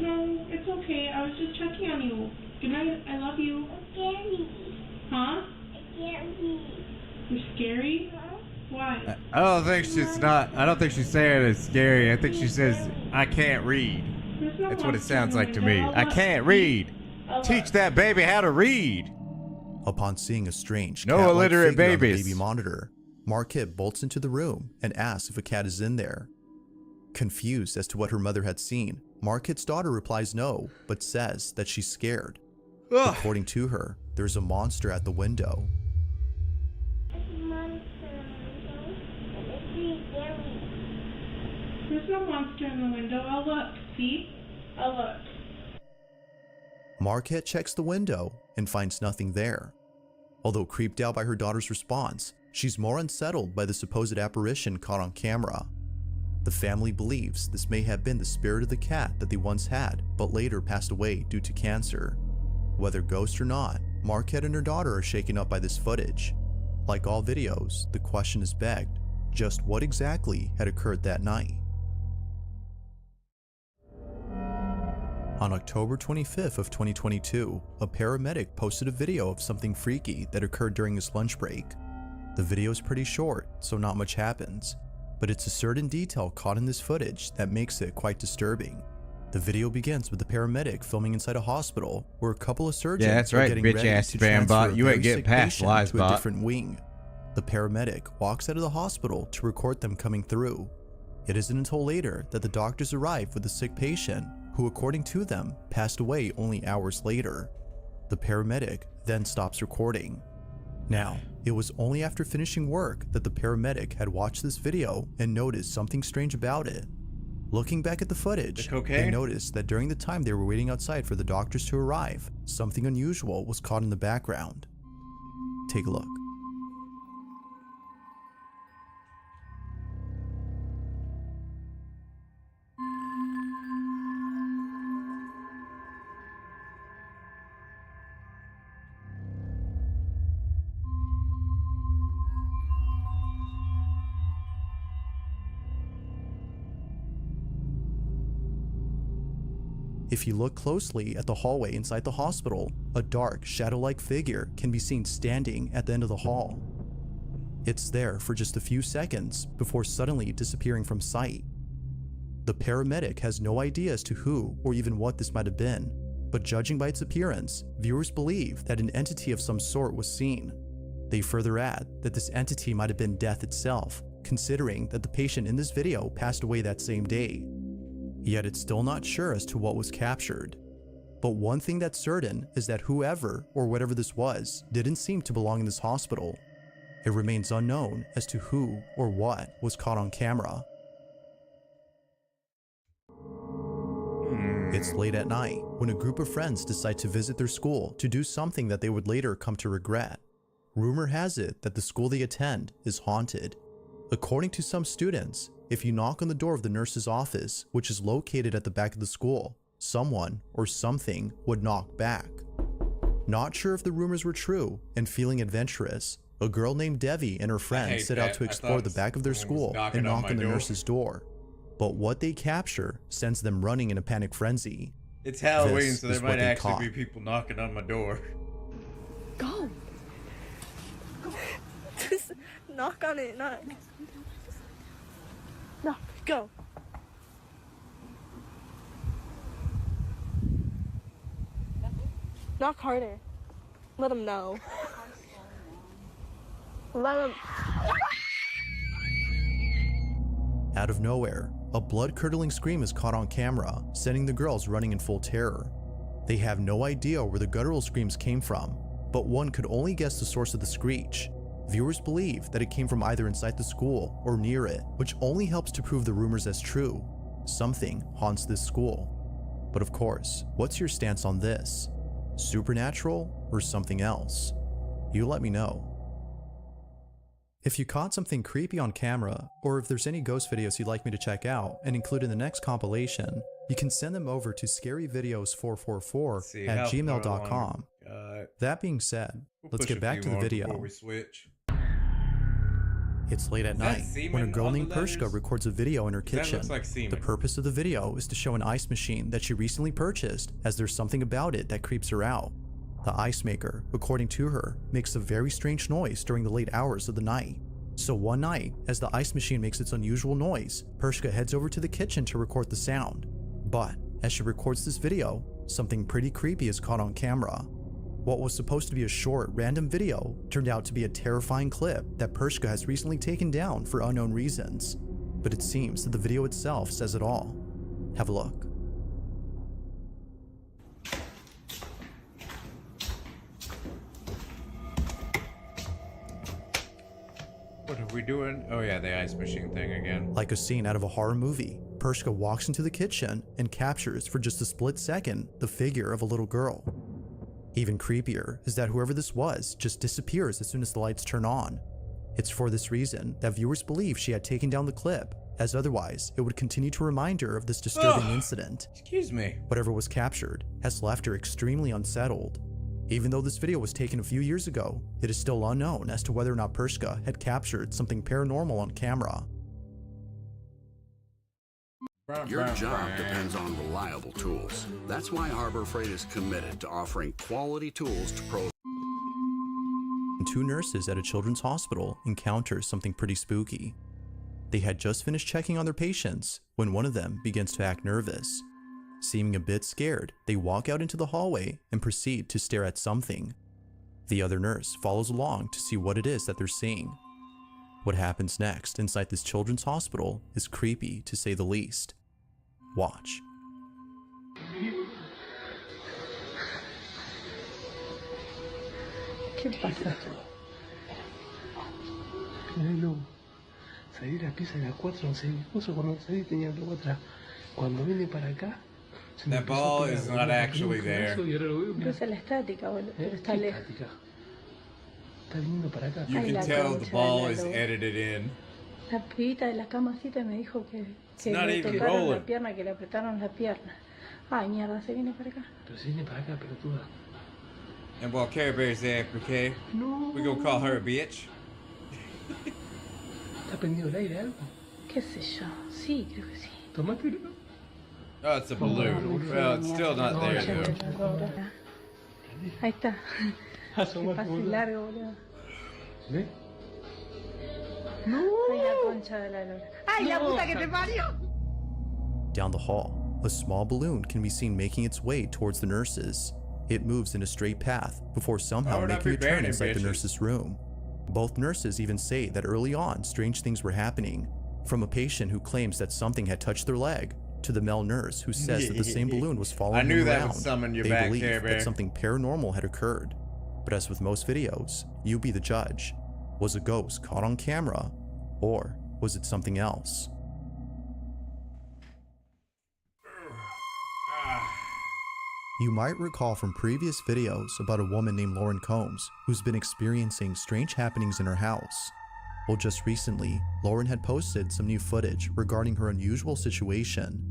No, it's okay. I was just checking on you. Good night. I love you. Scary. Huh? Scary. You're scary? Why? I don't think she's saying it's scary. I think she says, I can't read. That's what it sounds like to me. I can't read. Teach that baby how to read. Upon seeing a strange No cat-like illiterate figure on the babies. baby monitor, Marquette bolts into the room and asks if a cat is in there. Confused as to what her mother had seen, Marquette's daughter replies no, but says that she's scared. Ugh. According to her, there's a monster at the window. There's no monster in the window. I'll look. See? I'll look. Marquette checks the window and finds nothing there. Although creeped out by her daughter's response, she's more unsettled by the supposed apparition caught on camera. The family believes this may have been the spirit of the cat that they once had, but later passed away due to cancer. Whether ghost or not, Marquette and her daughter are shaken up by this footage. Like all videos, the question is begged, just what exactly had occurred that night? On October 25th of 2022, a paramedic posted a video of something freaky that occurred during his lunch break. The video is pretty short, so not much happens, but it's a certain detail caught in this footage that makes it quite disturbing. The video begins with the paramedic filming inside a hospital where a couple of surgeons Yeah, that's are right, getting bitch ready ass to spam transfer bot. a You ain't very getting sick past patient lies, to a bot. different wing. The paramedic walks out of the hospital to record them coming through. It isn't until later that the doctors arrive with the sick patient, who according to them passed away only hours later. The paramedic then stops recording. Now, it was only after finishing work that the paramedic had watched this video and noticed something strange about it. Looking back at the footage, they noticed that during the time they were waiting outside for the doctors to arrive, something unusual was caught in the background. Take a look. If you look closely at the hallway inside the hospital, a dark, shadow-like figure can be seen standing at the end of the hall. It's there for just a few seconds before suddenly disappearing from sight. The paramedic has no idea as to who or even what this might have been, but judging by its appearance, viewers believe that an entity of some sort was seen. They further add that this entity might have been death itself, considering that the patient in this video passed away that same day. Yet it's still not sure as to what was captured. But one thing that's certain is that whoever or whatever this was didn't seem to belong in this hospital. It remains unknown as to who or what was caught on camera. It's late at night when a group of friends decide to visit their school to do something that they would later come to regret. Rumor has it that the school they attend is haunted. According to some students, if you knock on the door of the nurse's office, which is located at the back of the school, someone or something would knock back. Not sure if the rumors were true, and feeling adventurous, a girl named Devi and her friends set out to explore the back of their school and knock on the nurse's door. But what they capture sends them running in a panic frenzy. It's Halloween, so there might actually be people knocking on my door. Go! Just knock on it, not... No, go. Knock harder. Let him know. Let him... Out of nowhere, a blood-curdling scream is caught on camera, sending the girls running in full terror. They have no idea where the guttural screams came from, but one could only guess the source of the screech. Viewers believe that it came from either inside the school or near it, which only helps to prove the rumors as true. Something haunts this school. But of course, what's your stance on this? Supernatural or something else? You let me know. If you caught something creepy on camera, or if there's any ghost videos you'd like me to check out and include in the next compilation, you can send them over to scaryvideos444@gmail.com. That being said, let's get back to the video. It's late at night when a girl named Pershka records a video in her kitchen. The purpose of the video is to show an ice machine that she recently purchased, as there's something about it that creeps her out. The ice maker, according to her, makes a very strange noise during the late hours of the night. So one night, as the ice machine makes its unusual noise, Pershka heads over to the kitchen to record the sound. But as she records this video, something pretty creepy is caught on camera. What was supposed to be a short, random video turned out to be a terrifying clip that Pershka has recently taken down for unknown reasons. But it seems that the video itself says it all. Have a look. What are we doing? Oh yeah, the ice machine thing again. Like a scene out of a horror movie, Pershka walks into the kitchen and captures for just a split second the figure of a little girl. Even creepier is that whoever this was just disappears as soon as the lights turn on. It's for this reason that viewers believe she had taken down the clip, as otherwise it would continue to remind her of this disturbing incident. Excuse me. Whatever was captured has left her extremely unsettled. Even though this video was taken a few years ago, it is still unknown as to whether or not Pershka had captured something paranormal on camera. Your job depends on reliable tools. That's why Harbor Freight is committed to offering quality tools to pros. Two nurses at a children's hospital encounter something pretty spooky. They had just finished checking on their patients when one of them begins to act nervous. Seeming a bit scared, they walk out into the hallway and proceed to stare at something. The other nurse follows along to see what it is that they're seeing. What happens next inside this children's hospital is creepy to say the least. Watch. ¿Qué pasa? Bueno, salir a pieza de las 4, no sé, mi esposo cuando salí tenía algo atrás. Cuando vine para acá, That ball is not actually there. Entonces la estática, boludo. Pero está lejos. Está viniendo para acá. You can tell the ball is edited in. La pibita de la camacita me dijo que not le even tocaron rolling. la pierna, que le apretaron la pierna. Ay, mierda, se viene para acá. Pero se viene para acá, pelotuda. And while Care Bear's there, okay? We gonna call her a bitch? ¿Está prendido el aire algo? ¿Qué sé yo? Sí, creo que sí. Tomátelo. Oh, it's a balloon. Well, it's still not there, though. Ahí está. Que pase largo, boludo. ¿Ve? Ay, la concha de la lora. ¡Ay, la puta que te parió! Down the hall, a small balloon can be seen making its way towards the nurses. It moves in a straight path before somehow Why would I making be a turn banning inside the bitches? nurse's room. Both nurses even say that early on, strange things were happening, from a patient who claims that something had touched their leg, to the male nurse who says that the same balloon was following I knew them that around. would summon you They back, believe Care Bear. that something paranormal had occurred. But as with most videos, you be the judge. Was a ghost caught on camera, or was it something else? You might recall from previous videos about a woman named Lauren Combs who's been experiencing strange happenings in her house. Well, just recently, Lauren had posted some new footage regarding her unusual situation.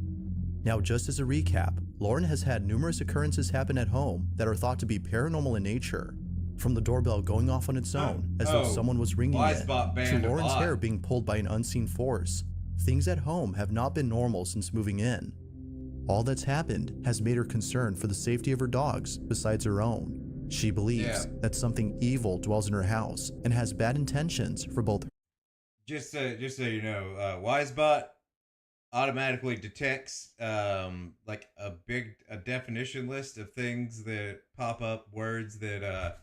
Now, just as a recap, Lauren has had numerous occurrences happen at home that are thought to be paranormal in nature. From the doorbell going off on its own, as though someone was ringing it, to Lauren's hair being pulled by an unseen force, things at home have not been normal since moving in. All that's happened has made her concerned for the safety of her dogs besides her own. She believes that something evil dwells in her house and has bad intentions for both. Just so you know, Wisebot automatically detects like a definition list of things that pop up, words that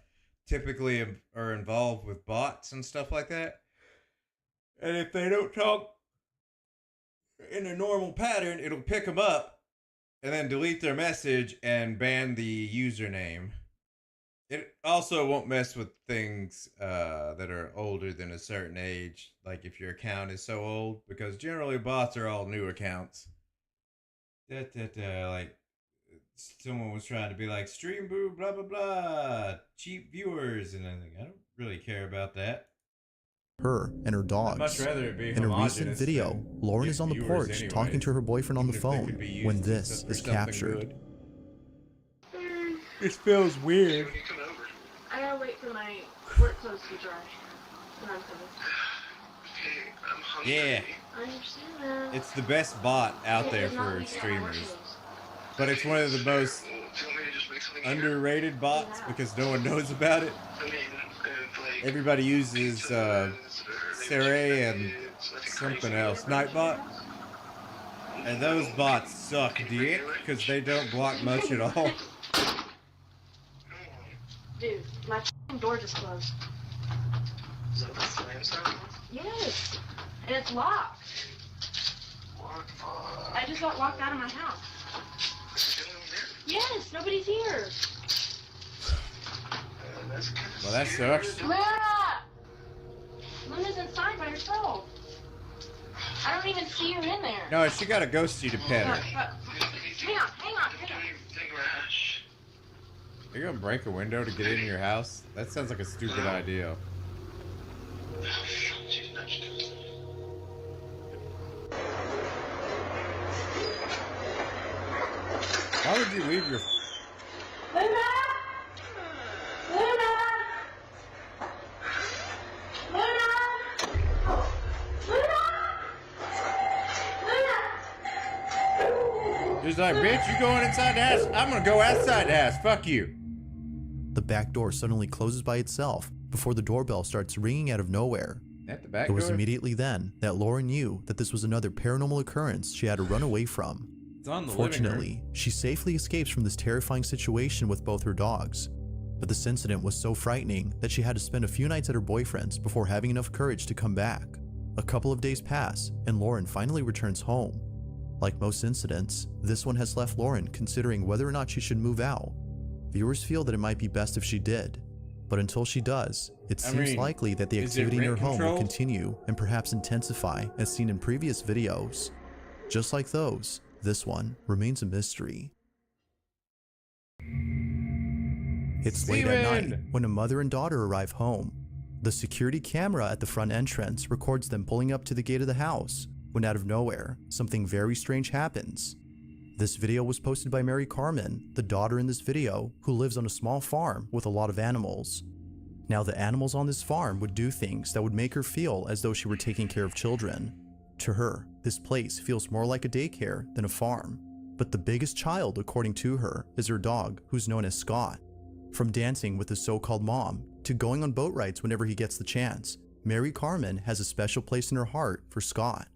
typically are involved with bots and stuff like that. And if they don't talk in a normal pattern, it'll pick them up and then delete their message and ban the username. It also won't mess with things that are older than a certain age, like if your account is so old, because generally bots are all new accounts. Like someone was trying to be like stream boo blah blah blah, cheap viewers, and I think I don't really care about that. Her and her dogs. I'd much rather it be In a recent homogenous video, than Lauren get is on the viewers porch anyways, talking to her boyfriend on the even if they phone could be when used this for is something captured. good. This feels weird. I gotta wait for my work clothes to dry. And I'm coming. Yeah, I understand that. it's the best bot out there for streamers, but it's one of the most underrated bots because no one knows about it. Everybody uses Saray and something else, Nightbot, and those bots suck dick because they don't block much at all. Dude, my door just closed. Is that the slam sound? Yes. And it's locked. What the fuck? I just got locked out of my house. Yes, nobody's here. Well, that sucks. Luna! Luna's inside by herself. I don't even see her in there. No, she got a ghosty to pet her. Hang on. You're gonna break a window to get into your house? That sounds like a stupid idea. Why would you leave your... Luna! Luna! Luna! She's like, bitch, you going inside the house? I'm gonna go outside the house. Fuck you. The back door suddenly closes by itself before the doorbell starts ringing out of nowhere. At the back It was door? immediately then that Lauren knew that this was another paranormal occurrence she had to run away from. It's on the living room. Fortunately, she safely escapes from this terrifying situation with both her dogs. But this incident was so frightening that she had to spend a few nights at her boyfriend's before having enough courage to come back. A couple of days pass, and Lauren finally returns home. Like most incidents, this one has left Lauren considering whether or not she should move out. Viewers feel that it might be best if she did, but until she does, it seems likely that the is it activity in her rent home will controlled? continue and perhaps intensify as seen in previous videos. Just like those This one remains a mystery. It's late at night when a mother and daughter arrive home. The security camera at the front entrance records them pulling up to the gate of the house when out of nowhere, something very strange happens. This video was posted by Mary Carmen, the daughter in this video, who lives on a small farm with a lot of animals. Now, the animals on this farm would do things that would make her feel as though she were taking care of children. To her, this place feels more like a daycare than a farm. But the biggest child, according to her, is her dog, who's known as Scott. From dancing with his so-called mom to going on boat rides whenever he gets the chance, Mary Carmen has a special place in her heart for Scott.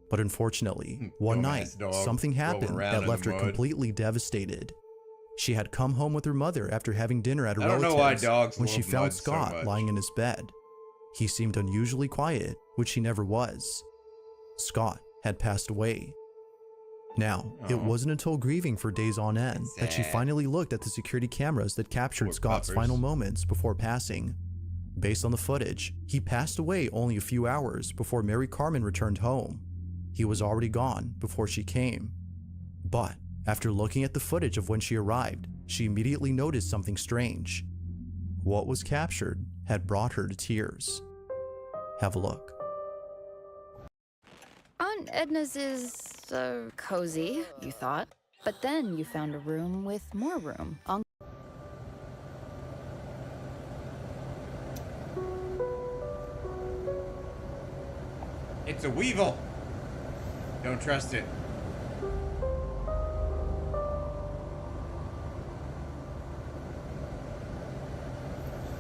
But unfortunately, one night, something happened that left her completely devastated. She had come home with her mother after having dinner at a relative's when she found Scott lying in his bed. He seemed unusually quiet, which he never was. Scott had passed away. Now, it wasn't until grieving for days on end that she finally looked at the security cameras that captured Scott's final moments before passing. Based on the footage, he passed away only a few hours before Mary Carmen returned home. He was already gone before she came. But after looking at the footage of when she arrived, she immediately noticed something strange. What was captured had brought her to tears. Have a look. Aunt Edna's is cozy, you thought. But then you found a room with more room. It's a weevil. Don't trust it.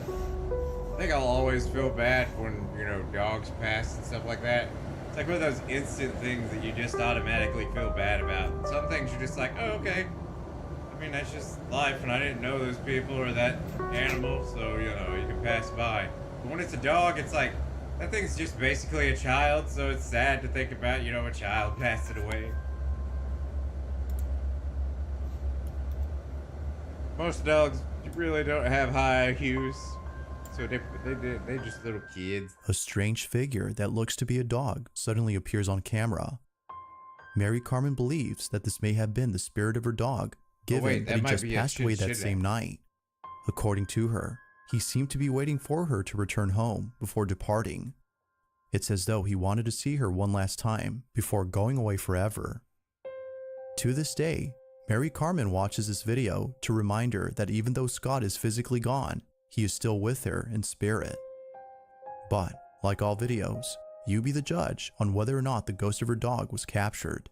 I think I'll always feel bad when, dogs pass and stuff like that. It's like one of those instant things that you just automatically feel bad about. Some things you're just like, oh, okay. I mean, that's just life, and I didn't know those people or that animal, so, you can pass by. But when it's a dog, it's like, that thing's just basically a child, so it's sad to think about, a child passing away. Most dogs really don't have high IQs. So they just little kids. A strange figure that looks to be a dog suddenly appears on camera. Mary Carmen believes that this may have been the spirit of her dog, given that he just passed away that same night. According to her, he seemed to be waiting for her to return home before departing. It's as though he wanted to see her one last time before going away forever. To this day, Mary Carmen watches this video to remind her that even though Scott is physically gone, he is still with her in spirit. But, like all videos, you be the judge on whether or not the ghost of her dog was captured.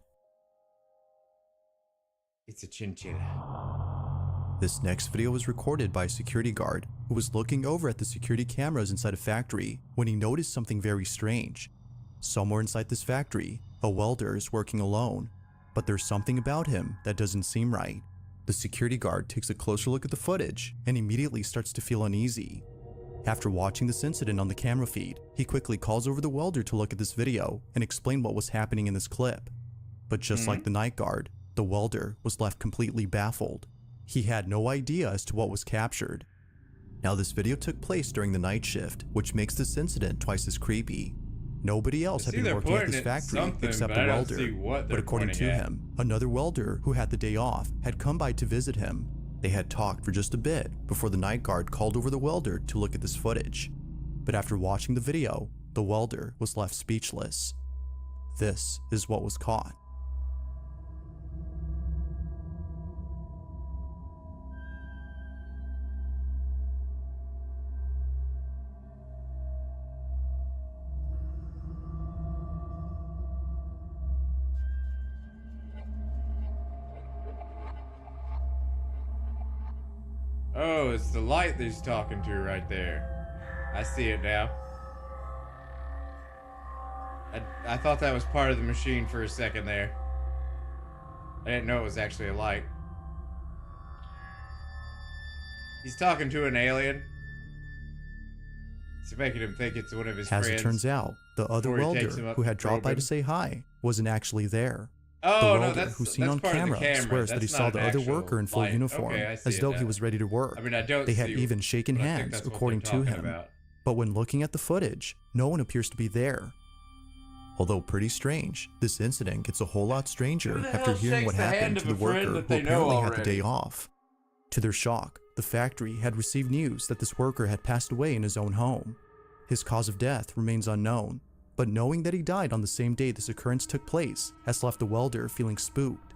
It's a chinchilla. This next video was recorded by a security guard who was looking over at the security cameras inside a factory when he noticed something very strange. Somewhere inside this factory, a welder is working alone, but there's something about him that doesn't seem right. The security guard takes a closer look at the footage and immediately starts to feel uneasy. After watching this incident on the camera feed, he quickly calls over the welder to look at this video and explain what was happening in this clip. But just like the night guard, the welder was left completely baffled. He had no idea as to what was captured. Now, this video took place during the night shift, which makes this incident twice as creepy. Nobody else had been working at this factory except the welder, but according to him, another welder who had the day off had come by to visit him. They had talked for just a bit before the night guard called over the welder to look at this footage. But after watching the video, the welder was left speechless. This is what was caught. Oh, it's the light that he's talking to right there. I see it now. I thought that was part of the machine for a second there. I didn't know it was actually a light. He's talking to an alien. It's making him think it's one of his friends. As it turns out, the other welder who had dropped by to say hi wasn't actually there. Oh, the welder, who's seen on camera, swears that he saw the other worker in full uniform, as though he was ready to work. I mean, I don't They had even shaken hands, according to him. But when looking at the footage, no one appears to be there. Although pretty strange, this incident gets a whole lot stranger after hearing what happened to the worker who apparently had the day off. To their shock, the factory had received news that this worker had passed away in his own home. His cause of death remains unknown, but knowing that he died on the same day this occurrence took place has left the welder feeling spooked.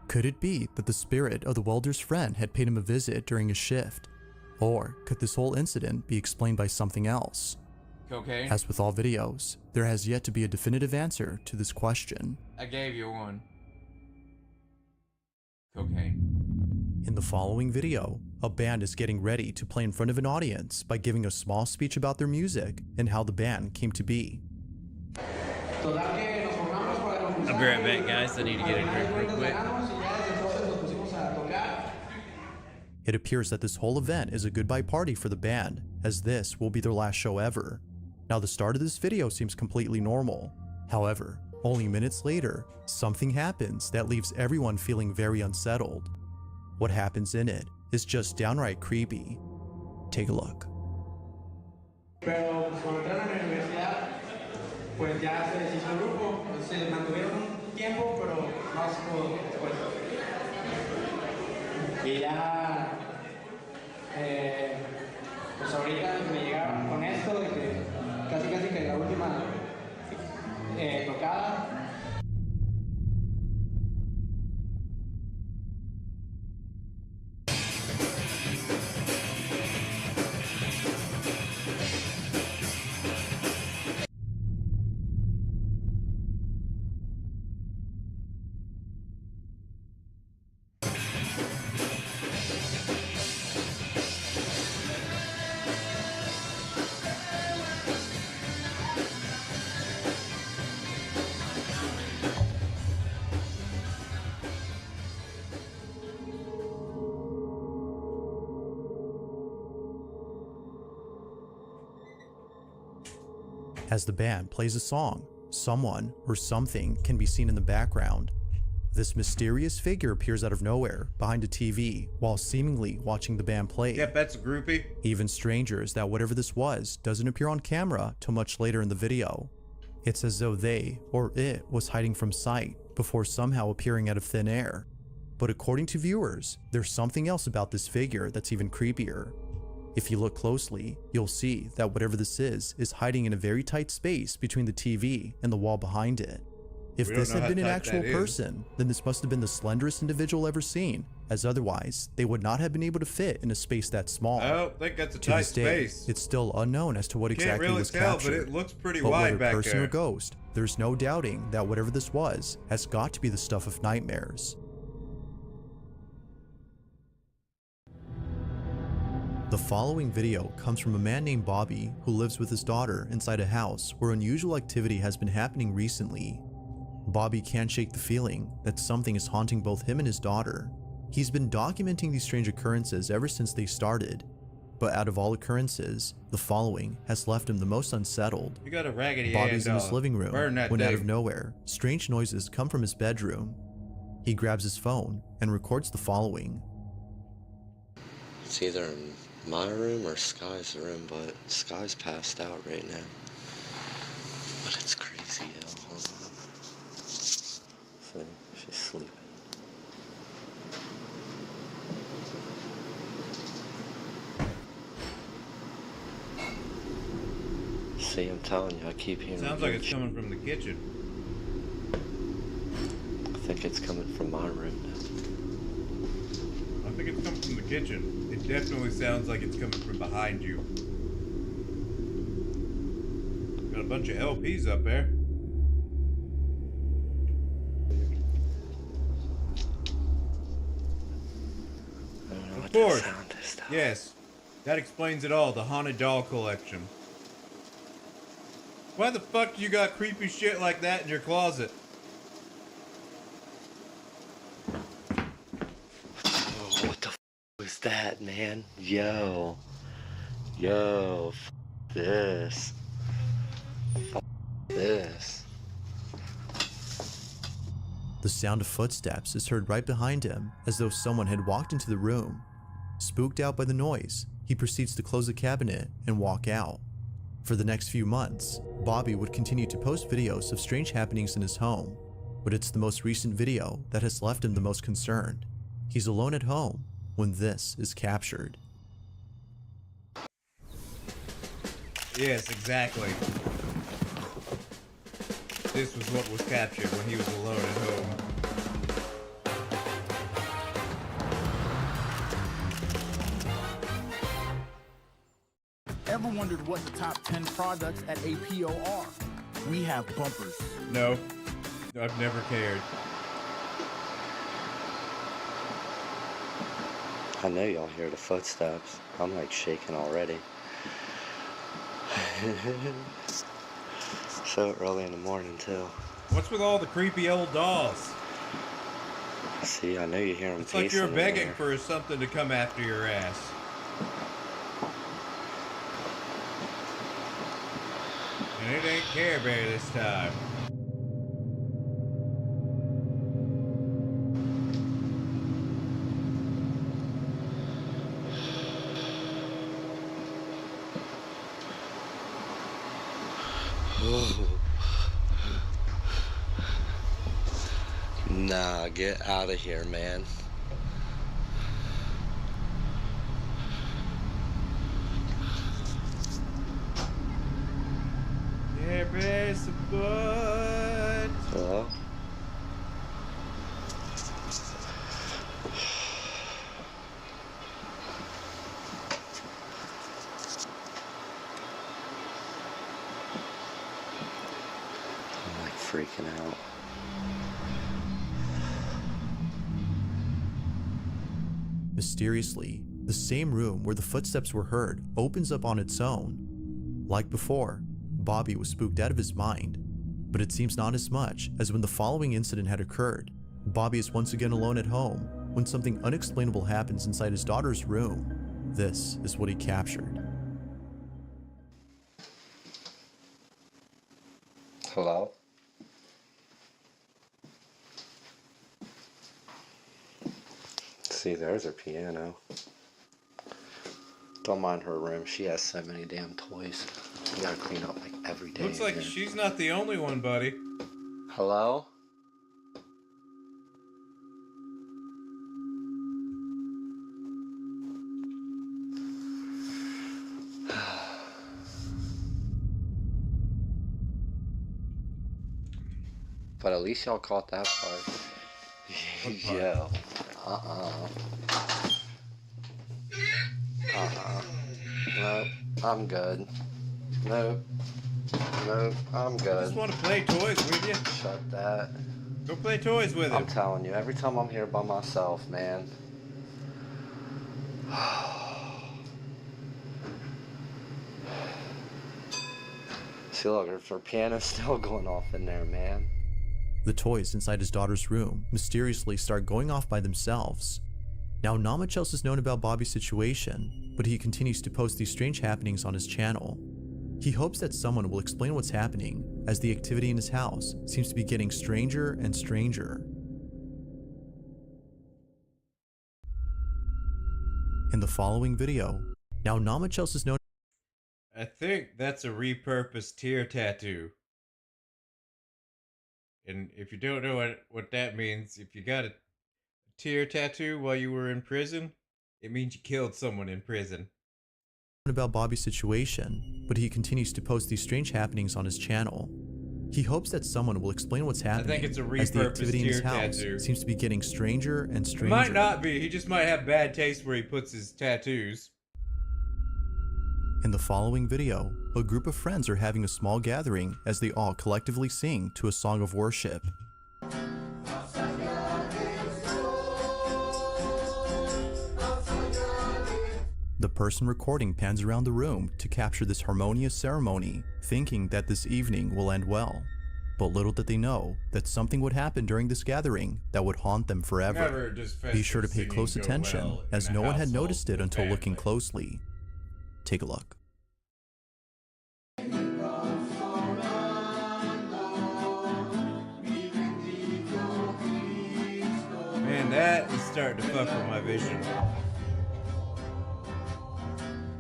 Could it be that the spirit of the welder's friend had paid him a visit during his shift? Or could this whole incident be explained by something else? Cocaine? As with all videos, there has yet to be a definitive answer to this question. I gave you one. Cocaine. In the following video, a band is getting ready to play in front of an audience by giving a small speech about their music and how the band came to be. I'll be right back, guys. I need to get a drink real quick. It appears that this whole event is a goodbye party for the band, as this will be their last show ever. Now the start of this video seems completely normal. However, only minutes later, something happens that leaves everyone feeling very unsettled. What happens in it is just downright creepy. Take a look. Pero cuando entraron a la universidad, pues ya se deshizo el grupo, se mantuvieron un tiempo, pero no se pudo después. Y ya, pues ahorita me llegaron con esto de que casi que la última tocada. As the band plays a song, someone or something can be seen in the background. This mysterious figure appears out of nowhere behind a TV while seemingly watching the band play. Yep, that's a groupie. Even stranger is that whatever this was doesn't appear on camera till much later in the video. It's as though they or it was hiding from sight before somehow appearing out of thin air. But according to viewers, there's something else about this figure that's even creepier. If you look closely, you'll see that whatever this is hiding in a very tight space between the TV and the wall behind it. If this had been an actual person, then this must have been the slenderest individual ever seen, as otherwise, they would not have been able to fit in a space that small. I don't think that's a To tight this day, space. it's still unknown as to what Can't exactly really was tell, captured. but it looks pretty But wide whether back person there. or ghost, there's no doubting that whatever this was has got to be the stuff of nightmares. The following video comes from a man named Bobby who lives with his daughter inside a house where unusual activity has been happening recently. Bobby can't shake the feeling that something is haunting both him and his daughter. He's been documenting these strange occurrences ever since they started, but out of all occurrences, the following has left him the most unsettled. You got a raggedy Bobby's in hand, his living room burn that when out thing. of nowhere, strange noises come from his bedroom. He grabs his phone and records the following. It's either in my room or Sky's room, but Sky's passed out right now. But it's crazy, yo. Hold on. See, she's sleeping. See, I'm telling you, I keep hearing. Sounds like it's coming from the kitchen. I think it's coming from my room now. I think it's coming from the kitchen. It definitely sounds like it's coming from behind you. Got a bunch of LPs up there. Of course. Yes. That explains it all. The haunted doll collection. Why the fuck you got creepy shit like that in your closet? Oh, what the f was that, man? Yo, f this. F this. The sound of footsteps is heard right behind him, as though someone had walked into the room. Spooked out by the noise, he proceeds to close the cabinet and walk out. For the next few months, Bobby would continue to post videos of strange happenings in his home, but it's the most recent video that has left him the most concerned. He's alone at home when this is captured. Yes, exactly. This was what was captured when he was alone at home. Ever wondered what the top 10 products at APO are? We have bumpers. No, I've never cared. I know y'all hear the footsteps. I'm like shaking already. So early in the morning too. What's with all the creepy old dolls? See, I know you hear them It's like you're begging for something to come after your ass. And it ain't Care Bear this time. Nah, get out of here, man. Care Bear's a butt. Hello? I'm like freaking out. Mysteriously, the same room where the footsteps were heard opens up on its own. Like before, Bobby was spooked out of his mind, but it seems not as much as when the following incident had occurred. Bobby is once again alone at home when something unexplainable happens inside his daughter's room. This is what he captured. Hello? See, there's her piano. Don't mind her room. She has so many damn toys. You gotta clean up like every day. Looks like she's not the only one, buddy. Hello? But at least y'all caught that part. Yo. Nope, I'm good. Nope, I'm good. I just want to play toys with you. Shut that. Go play toys with him. I'm telling you, every time I'm here by myself, man. See, look, her piano's still going off in there, man. The toys inside his daughter's room mysteriously start going off by themselves. Now, not much else is known about Bobby's situation, but he continues to post these strange happenings on his channel. He hopes that someone will explain what's happening, as the activity in his house seems to be getting stranger and stranger. In the following video, now not much else is known. I think that's a repurposed tear tattoo. And if you don't know what that means, if you got a tear tattoo while you were in prison, it means you killed someone in prison. About Bobby's situation, but he continues to post these strange happenings on his channel. He hopes that someone will explain what's happening, I think it's a as the repurposed activity in his tear house tattoo. seems to be getting stranger and It stranger. might not be. He just might have bad taste where he puts his tattoos. In the following video, a group of friends are having a small gathering as they all collectively sing to a song of worship. The person recording pans around the room to capture this harmonious ceremony, thinking that this evening will end well. But little did they know that something would happen during this gathering that would haunt them forever. Never does Be sure to pay festive close singing go attention, well as in a no one had household noticed it with until looking family. closely. Take a look. Man, that is starting to fuck with my vision.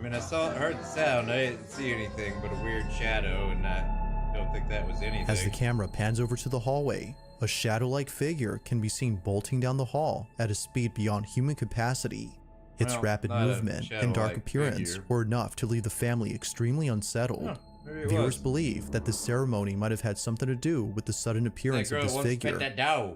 mean, heard the sound. I didn't see anything but a weird shadow, and I don't think that was anything. As the camera pans over to the hallway, a shadow-like figure can be seen bolting down the hall at a speed beyond human capacity. Its Well, rapid not a movement and dark shadow-like appearance figure. were enough to leave the family extremely unsettled. Viewers believe that the ceremony might have had something to do with the sudden appearance of this figure.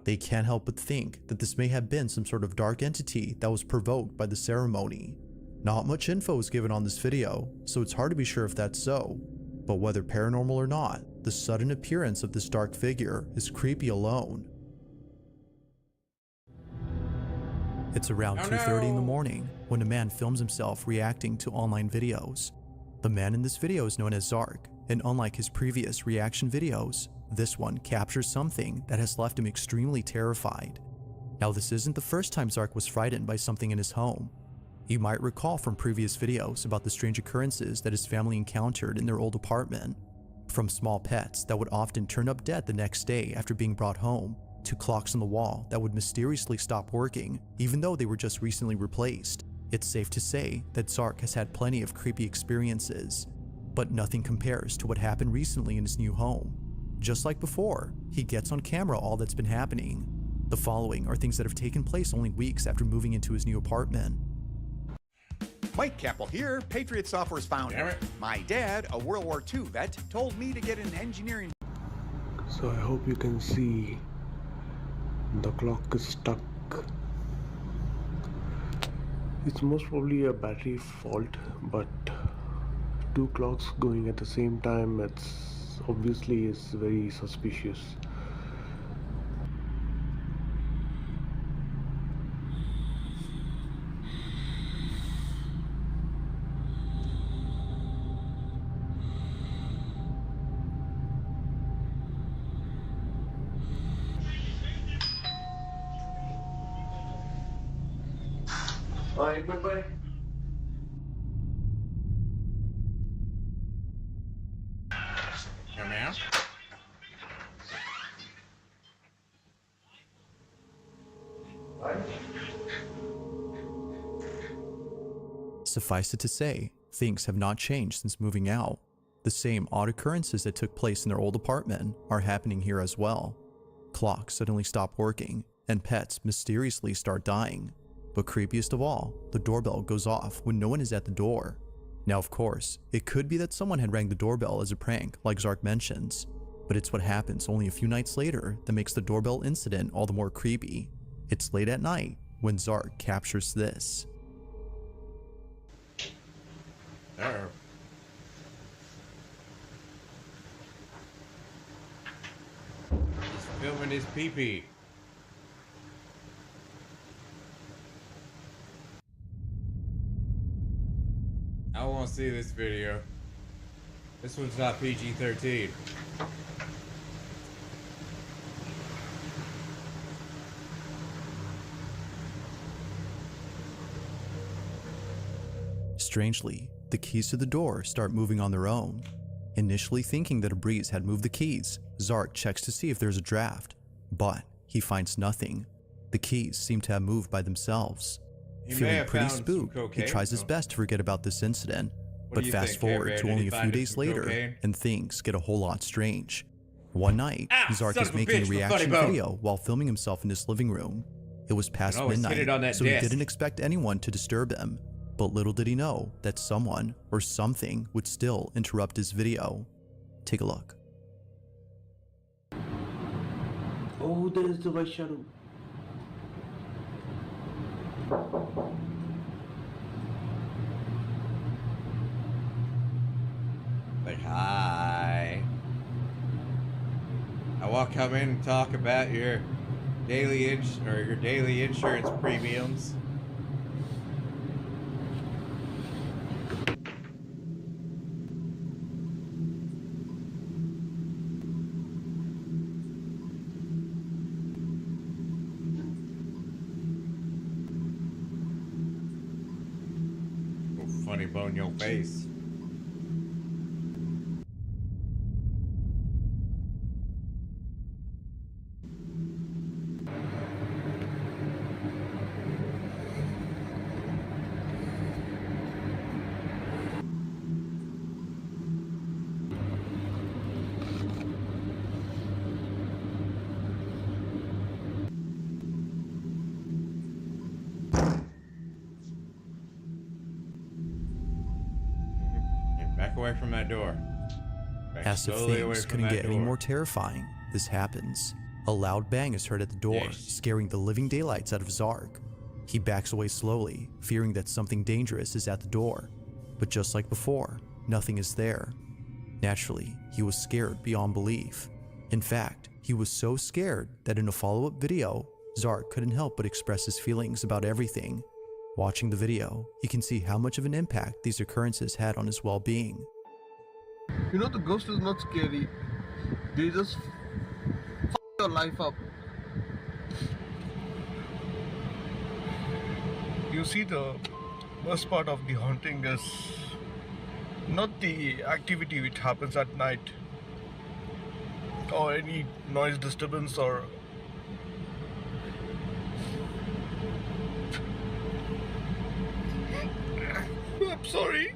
They can't help but think that this may have been some sort of dark entity that was provoked by the ceremony. Not much info is given on this video, so it's hard to be sure if that's so. But whether paranormal or not, the sudden appearance of this dark figure is creepy alone. It's around 2:30 in the morning when a man films himself reacting to online videos. The man in this video is known as Zark, and unlike his previous reaction videos, this one captures something that has left him extremely terrified. Now, this isn't the first time Zark was frightened by something in his home. You might recall from previous videos about the strange occurrences that his family encountered in their old apartment. From small pets that would often turn up dead the next day after being brought home, to clocks on the wall that would mysteriously stop working even though they were just recently replaced. It's safe to say that Zark has had plenty of creepy experiences, but nothing compares to what happened recently in his new home. Just like before, he gets on camera all that's been happening. The following are things that have taken place only weeks after moving into his new apartment. Mike Campbell here, Patriot Software's founder. My dad, a World War II vet, told me to get an engineering. So I hope you can see the clock is stuck. It's most probably a battery fault, but two clocks going at the same time, it's obviously is very suspicious. Alright, goodbye. Come out. Suffice it to say, things have not changed since moving out. The same odd occurrences that took place in their old apartment are happening here as well. Clocks suddenly stop working, and pets mysteriously start dying. But creepiest of all, the doorbell goes off when no one is at the door. Now, of course, it could be that someone had rang the doorbell as a prank, like Zark mentions, but it's what happens only a few nights later that makes the doorbell incident all the more creepy. It's late at night when Zark captures this. Uh-oh. He's filming his pee-pee. I want to see this video. This one's not PG-13. Strangely, the keys to the door start moving on their own. Initially thinking that a breeze had moved the keys, Zark checks to see if there's a draft, but he finds nothing. The keys seem to have moved by themselves. Feeling pretty spooked, he tries his best to forget about this incident, but fast forward to only a few days later, and things get a whole lot strange. One night, Zark is making a reaction video while filming himself in his living room. It was past midnight, so he didn't expect anyone to disturb him, but little did he know that someone or something would still interrupt his video. Take a look. Oh, there is the white shadow. Like, hi. I want to come in and talk about your daily insurance premiums. Funny bone your face. back away from that door. Back As if slowly away things from couldn't that get any door. more terrifying, this happens. A loud bang is heard at the door, Yes. scaring the living daylights out of Zark. He backs away slowly, fearing that something dangerous is at the door. But just like before, nothing is there. Naturally, he was scared beyond belief. In fact, he was so scared that in a follow-up video, Zark couldn't help but express his feelings about everything. Watching the video, you can see how much of an impact these occurrences had on his well-being. You know, the ghost is not scary. They just f your life up. You see, the worst part of the haunting is not the activity which happens at night or any noise disturbance or I'm sorry.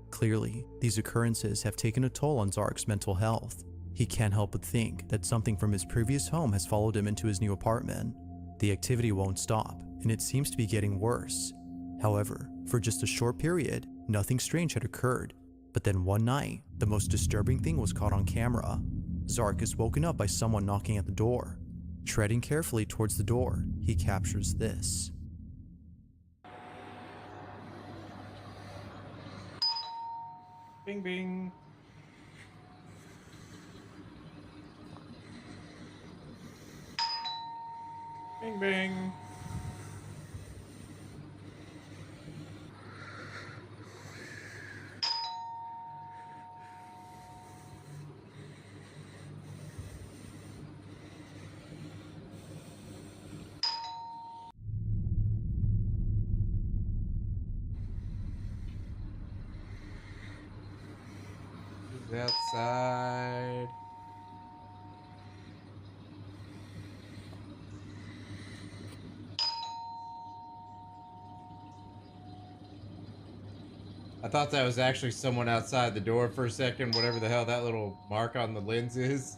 Clearly, these occurrences have taken a toll on Zark's mental health. He can't help but think that something from his previous home has followed him into his new apartment. The activity won't stop, and it seems to be getting worse. However, for just a short period, nothing strange had occurred. But then one night, the most disturbing thing was caught on camera. Zark is woken up by someone knocking at the door. Treading carefully towards the door, he captures this. Bing bing. Bing bing. Who's outside? I thought that was actually someone outside the door for a second, whatever the hell that little mark on the lens is.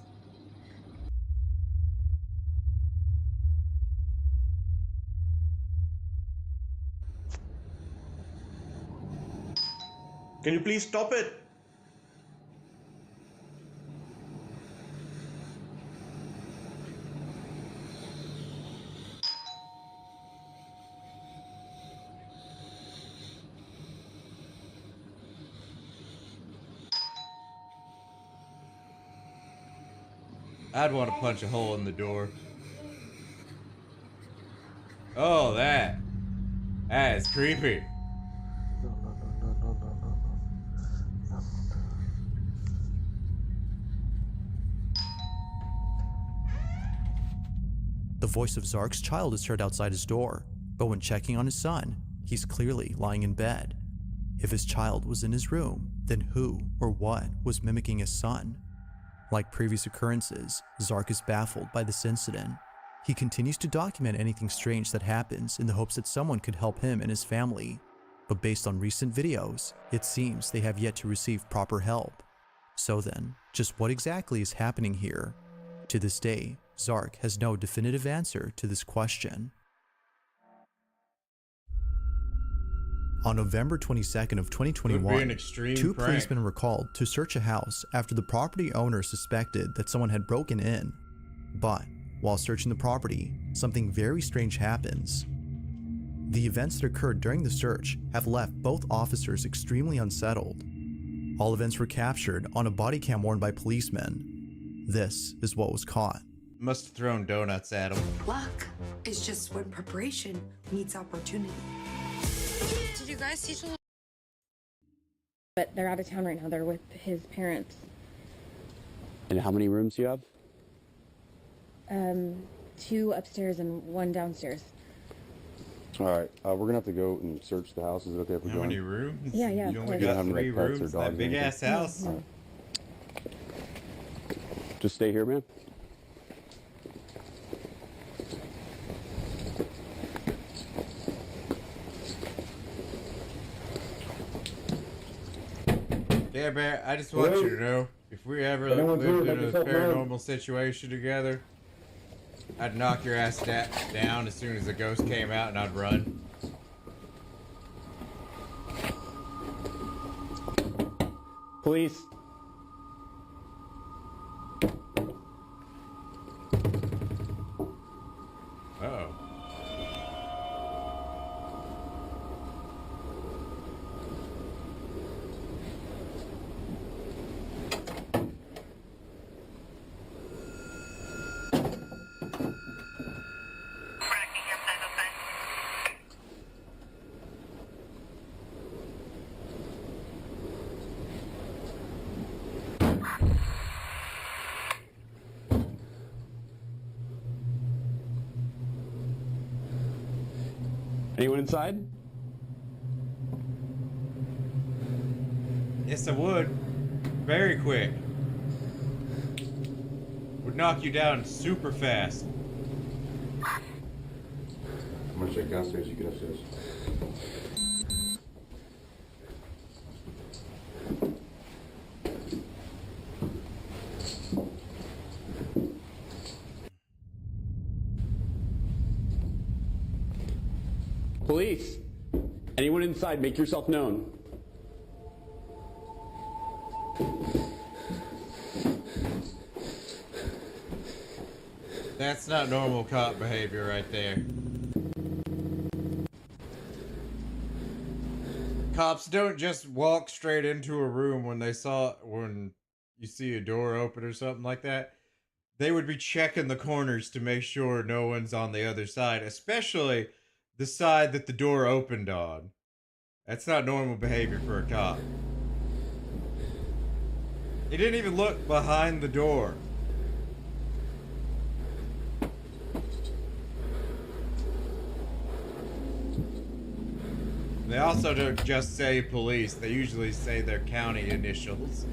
Can you please stop it? I'd want to punch a hole in the door. Oh, that is creepy. The voice of Zark's child is heard outside his door, but when checking on his son, he's clearly lying in bed. If his child was in his room, then who or what was mimicking his son? Like previous occurrences, Zark is baffled by this incident. He continues to document anything strange that happens in the hopes that someone could help him and his family. But based on recent videos, it seems they have yet to receive proper help. So then, just what exactly is happening here? To this day, Zark has no definitive answer to this question. On November 22nd of 2021, two policemen were called to search a house after the property owner suspected that someone had broken in. But while searching the property, something very strange happens. The events that occurred during the search have left both officers extremely unsettled. All events were captured on a body cam worn by policemen. This is what was caught. Must have thrown donuts at him. Luck is just when preparation meets opportunity. Did you guys teach a little? But they're out of town right now. They're with his parents. And how many rooms do you have? 2 upstairs and 1 downstairs. All right, we're gonna have to go and search the house. Is it okay if we go? How many rooms? Yeah, You only of got course. 3 You don't have any, like, pets or rooms. dogs That or big anything? ass house. No. Just stay here, man. Yeah, Bear, I just want you to know, if we ever lived in a paranormal situation together, I'd knock your ass down as soon as the ghost came out and I'd run. Police. Uh-oh. Anyone inside? Yes, I would. Very quick. Would knock you down super fast. I'm gonna check downstairs, you get upstairs. Police. Anyone inside, make yourself known. That's not normal cop behavior right there. Cops don't just walk straight into a room when you see a door open or something like that. They would be checking the corners to make sure no one's on the other side, especially the side that the door opened on. That's not normal behavior for a cop. He didn't even look behind the door. They also don't just say police, they usually say their county initials.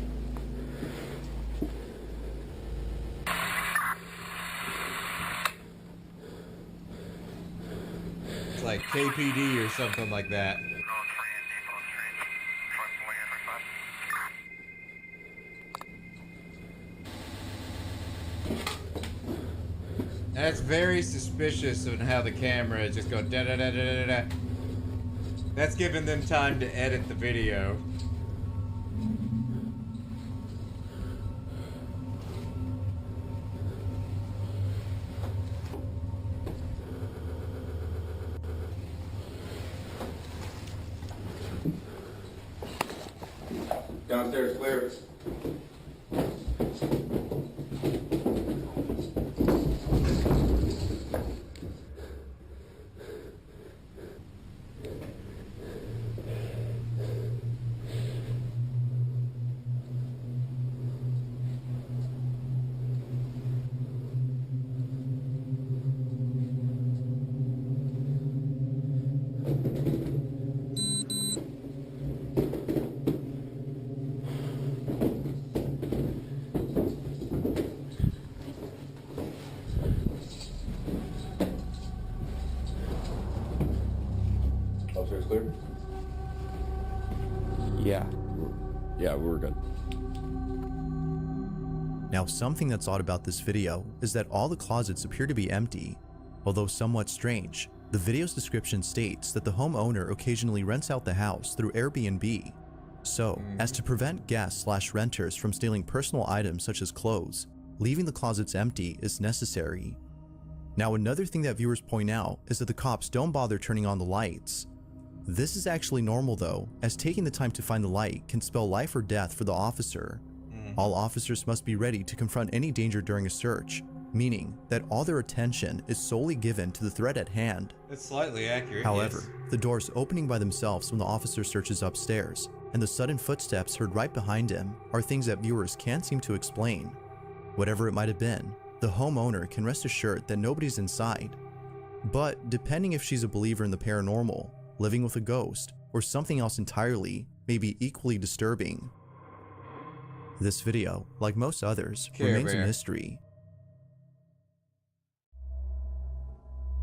It's like KPD or something like that. That's very suspicious on how the camera is just going da da da da da da. That's giving them time to edit the video. Downstairs clear. Upstairs clear? Yeah, we're good. Now, something that's odd about this video is that all the closets appear to be empty. Although somewhat strange, the video's description states that the homeowner occasionally rents out the house through Airbnb. So, as to prevent guests/renters from stealing personal items such as clothes, leaving the closets empty is necessary. Now, another thing that viewers point out is that the cops don't bother turning on the lights. This is actually normal though, as taking the time to find the light can spell life or death for the officer. All officers must be ready to confront any danger during a search, meaning that all their attention is solely given to the threat at hand. That's slightly accurate. However, yes. the doors opening by themselves when the officer searches upstairs, and the sudden footsteps heard right behind him are things that viewers can't seem to explain. Whatever it might have been, the homeowner can rest assured that nobody's inside. But depending if she's a believer in the paranormal, living with a ghost, or something else entirely, may be equally disturbing. This video, like most others, remains a mystery.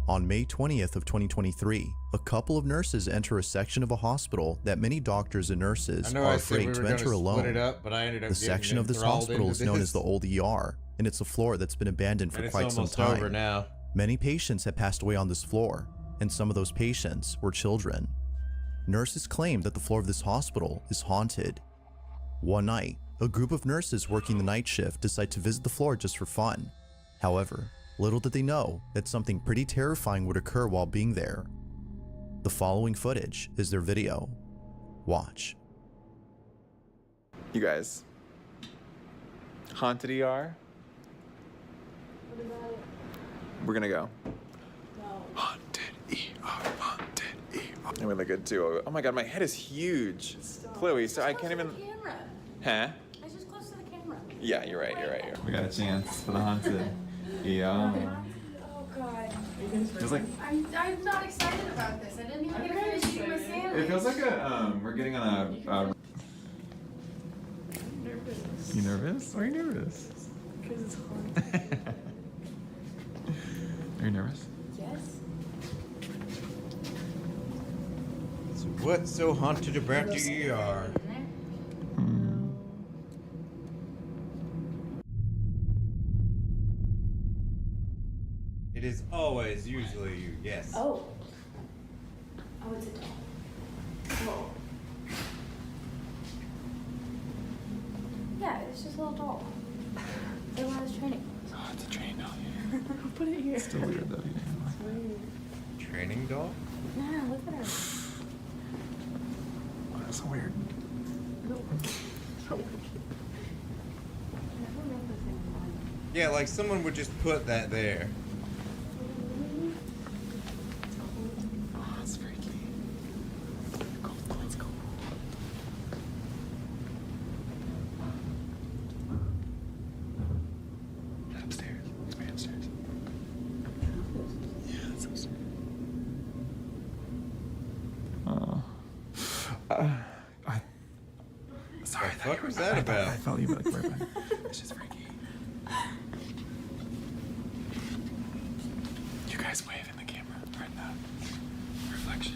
On May 20th of 2023, a couple of nurses enter a section of a hospital that many doctors and nurses are afraid to enter alone. The section of this hospital is known as the old ER, and it's a floor that's been abandoned for quite some time. Over now. Many patients have passed away on this floor, and some of those patients were children. Nurses claim that the floor of this hospital is haunted. One night, a group of nurses working the night shift decide to visit the floor just for fun. However, little did they know that something pretty terrifying would occur while being there. The following footage is their video. Watch. You guys, haunted ER? What about it? We're gonna go. No. Haunted ER, haunted ER. And we look good too. Oh my god, my head is huge. Stop. Chloe, so I can't even. Camera. Huh? I just close to the camera. Yeah, you're right. We got a chance for the haunted ER. Oh god. Feels like I'm not excited about this. I didn't even get to finish eating my sandwich. it feels like we're getting on a. Nervous. You nervous? Why are you nervous? Because it's hard. Are you nervous? Yes. So what's so haunted about the ER? It is always usually you, yes. Oh. Oh, it's a doll. Whoa. Yeah, it's just a little doll. They want us training. Oh, it's a training doll. Yeah. Put it here. It's still weird though. It's weird. Training doll? Yeah, look at her. Oh, that's so weird. Yeah, like someone would just put that there. Oh, that's freaky. Let's go. Upstairs. It's way upstairs. Yeah, it's upstairs. Sorry. What the fuck was that about? I felt you like right behind. It's just freaky. You guys wave in the camera right now. Reflection.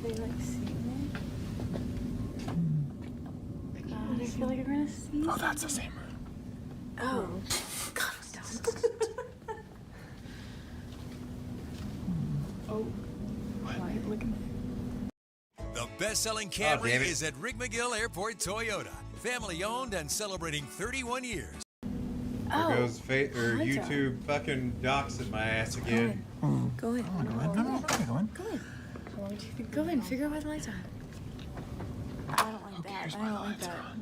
They like see me? God, I feel like I'm gonna see. Oh, that's the same room. Oh. God, don't. Oh. Why are you looking at me? The best-selling damn Camry it. is at Rick McGill Airport Toyota. Family-owned and celebrating 31 years. There goes YouTube fucking doxing my ass again. Go in. No, go in. Go in. Figure out why the lights on. I don't like that. Here's I why the don't like lights that. are on.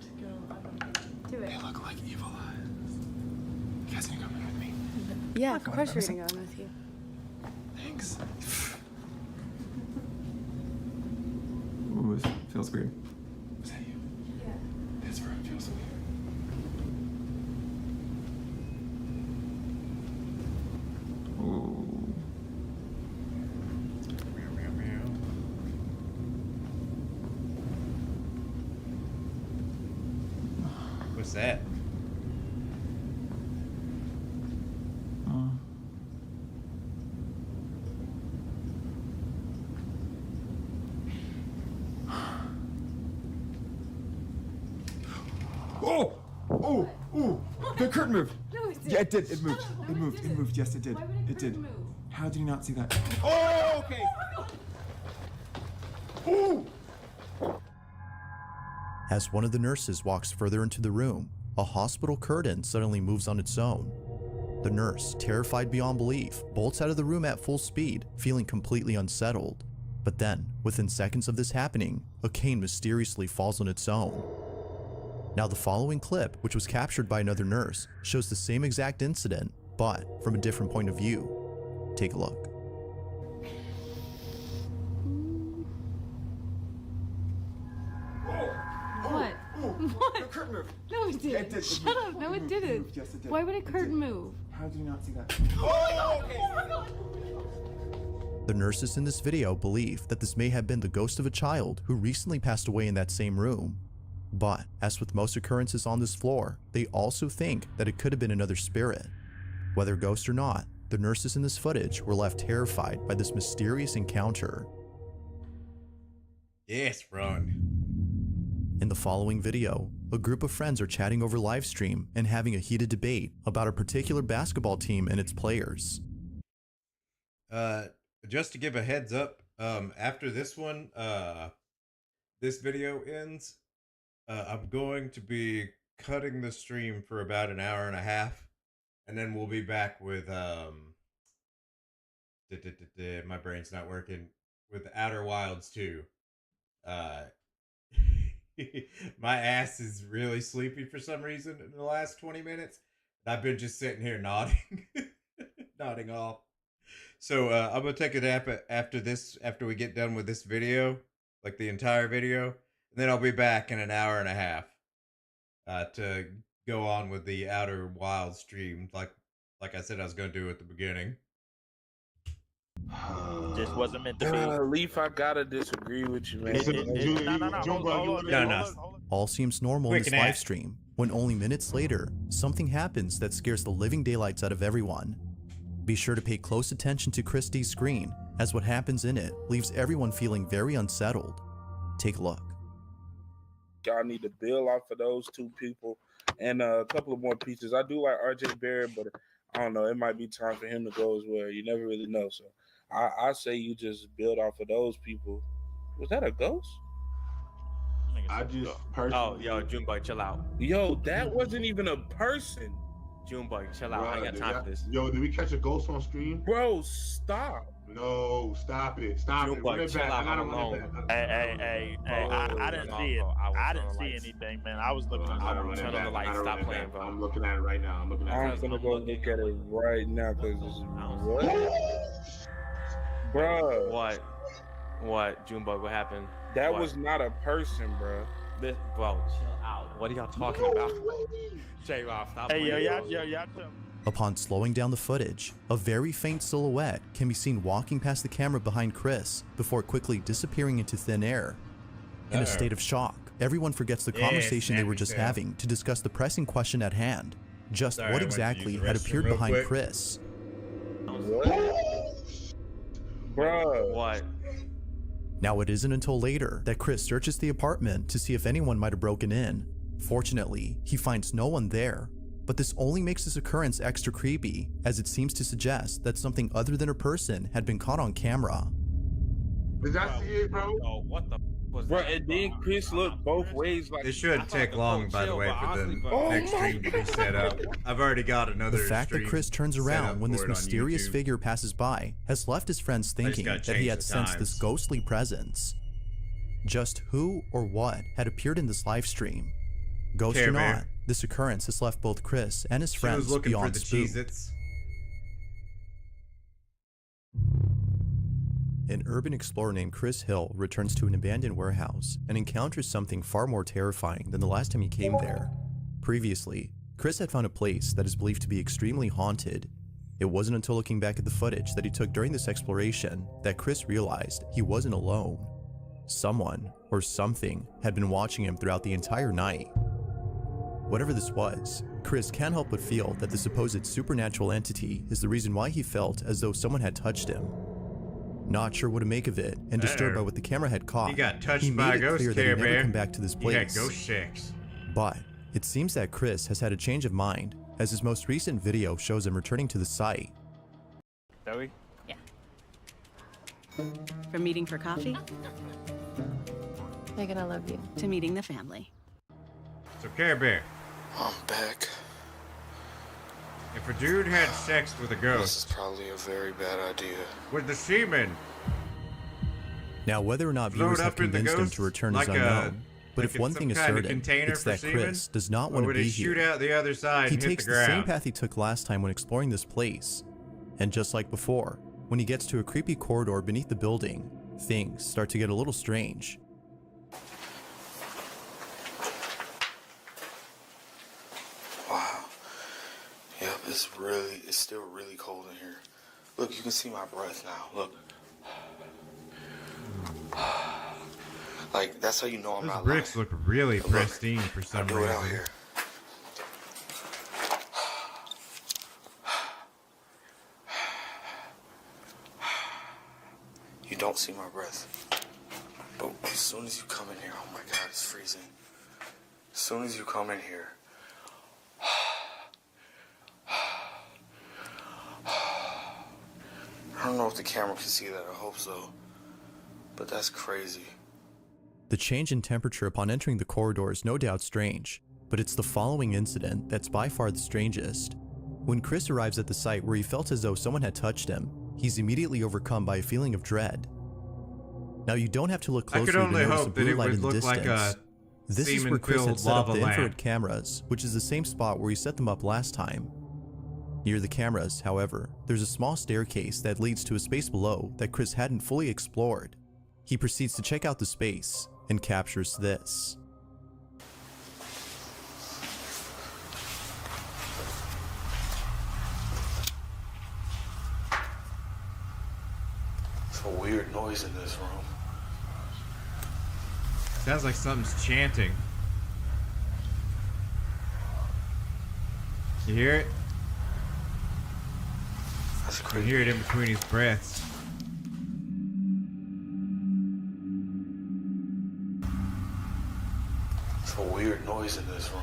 Do it. They look like evil eyes. You guys need to come in with me. Yeah, of course we're gonna go in with you. Thanks. Ooh, this feels weird. Was that you? Yeah. This room feels weird. Ooh. Meow, meow, meow. What's that? Oh! The curtain moved. No, it did. Yeah, it did. It moved. Shut up. It moved. It moved. Yes, it did. Why would It did. move? How did you not see that? Oh, okay. Ooh! As one of the nurses walks further into the room, a hospital curtain suddenly moves on its own. The nurse, terrified beyond belief, bolts out of the room at full speed, feeling completely unsettled. But then, within seconds of this happening, a cane mysteriously falls on its own. Now the following clip, which was captured by another nurse, shows the same exact incident, but from a different point of view. Take a look. What? What? The curtain moved. No, it didn't. Yeah, it did. It Shut moved. up. No, it moved. didn't. moved. Yes, it did. Why would a It curtain did. move? How did you not see that? Oh, okay. Oh my god. The nurses in this video believe that this may have been the ghost of a child who recently passed away in that same room. But, as with most occurrences on this floor, they also think that it could have been another spirit. Whether ghost or not, the nurses in this footage were left terrified by this mysterious encounter. Yes, run. In the following video, a group of friends are chatting over livestream and having a heated debate about a particular basketball team and its players. Just to give a heads up, after this one, this video ends, I'm going to be cutting the stream for about an hour and a half, and then we'll be back with my brain's not working, with Outer Wilds 2. My ass is really sleepy for some reason in the last 20 minutes. I've been just sitting here nodding, nodding off. So I'm gonna take a nap after we get done with this video, like the entire video, and then I'll be back in an hour and a half to go on with the Outer Wilds stream, like I said I was gonna do at the beginning. Just wasn't meant to be. Leaf, I gotta disagree with you, man. No. All seems normal in this live stream, when only minutes later, something happens that scares the living daylights out of everyone. Be sure to pay close attention to Christie's screen, as what happens in it leaves everyone feeling very unsettled. Take a look. Y'all need to build off of those two people and a couple of more pieces. I do like RJ Barrett, but I don't know, it might be time for him to go as well. You never really know. So I say you just build off of those people. Was that a ghost? I just personally... Oh, yo, Junebug, chill out. Yo, that wasn't even a person. Junebug, chill out. I ain't got time for this. Yo, did we catch a ghost on stream? Bro, stop. No, stop it. Stop Junebug, it. Chill out. I'm alone. Hey, I didn't see it. I didn't see anything, man. I was looking. I will turn on the lights. Stop playing, bro. I'm looking at it right now. I'm gonna go look at it right now because what? Bro. What? Junebug, what happened? That was not a person, bro. Bro, chill out. What are y'all talking about? J-Rob, stop playing. Hey, yo. Upon slowing down the footage, a very faint silhouette can be seen walking past the camera behind Chris before quickly disappearing into thin air. In a state of shock, everyone forgets the conversation they were just having to discuss the pressing question at hand. Just what exactly had appeared behind Chris? Bro. What? Now it isn't until later that Chris searches the apartment to see if anyone might have broken in. Fortunately, he finds no one there, but this only makes this occurrence extra creepy, as it seems to suggest that something other than a person had been caught on camera. Did I see it, bro? Oh, what the was bro, that? and then Chris looked both ways like... It shouldn't take long, by the way, for the next stream to be set up. I've already got another The fact that Chris turns around when this mysterious figure passes by has left his friends thinking that he had sensed this ghostly presence. Just who or what had appeared in this live stream? Ghost or not, this occurrence has left both Chris and his friends beyond spooked. An urban explorer named Chris Hill returns to an abandoned warehouse and encounters something far more terrifying than the last time he came there. Previously, Chris had found a place that is believed to be extremely haunted. It wasn't until looking back at the footage that he took during this exploration that Chris realized he wasn't alone. Someone, or something, had been watching him throughout the entire night. Whatever this was, Chris can't help but feel that the supposed supernatural entity is the reason why he felt as though someone had touched him. Not sure what to make of it, and disturbed by what the camera had caught, he got touched he by made a it ghost, clear that he'd never Bear. come back to this place. He had ghost sex. But it seems that Chris has had a change of mind, as his most recent video shows him returning to the site. Zoe? Yeah. From meeting for coffee? Megan, I love you. To meeting the family. So, Care Bear, I'm back. if a dude had sex with a ghost, This is probably a very bad idea. with the semen, Now, whether or not Float viewers have up in the convinced him ghost to return like is a- unknown, but like if it's one some thing is kind of certain, container it's for that Chris semen? does not or want to would be he shoot here. out the other side He and hit takes the the same ground? path he took last time when exploring this place. And just like before, when he gets to a creepy corridor beneath the building, things start to get a little strange. Wow. Yep, it's still really cold in here. Look, you can see my breath now. Look. Like, that's how you know I'm Those not bricks lying. look really Look, pristine for some I do it out reason. here. You don't see my breath. But as soon as you come in here, oh my God, it's freezing. As soon as you come in here, I don't know if the camera can see that. I hope so. But that's crazy. The change in temperature upon entering the corridor is no doubt strange, but it's the following incident that's by far the strangest. When Chris arrives at the site where he felt as though someone had touched him, he's immediately overcome by a feeling of dread. Now you don't have to look closely to notice a blue light in the distance. This is where Chris had set up the infrared cameras, which is the same spot where he set them up last time. Near the cameras, however, there's a small staircase that leads to a space below that Chris hadn't fully explored. He proceeds to check out the space and captures this. It's a weird noise in this room. Sounds like something's chanting. You hear it? That's You creepy. hear it in between his breaths. It's a weird noise in this room.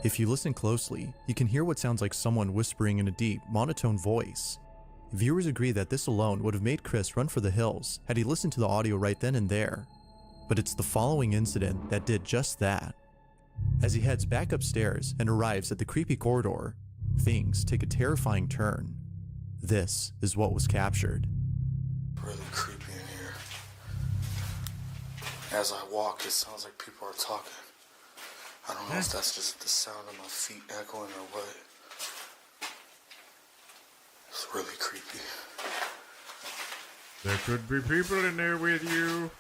If you listen closely, you can hear what sounds like someone whispering in a deep, monotone voice. Viewers agree that this alone would have made Chris run for the hills had he listened to the audio right then and there. But it's the following incident that did just that. As he heads back upstairs and arrives at the creepy corridor, things take a terrifying turn. This is what was captured. Really creepy in here. As I walk, it sounds like people are talking. I don't know if that's just the sound of my feet echoing or what. It's really creepy. There could be people in there with you.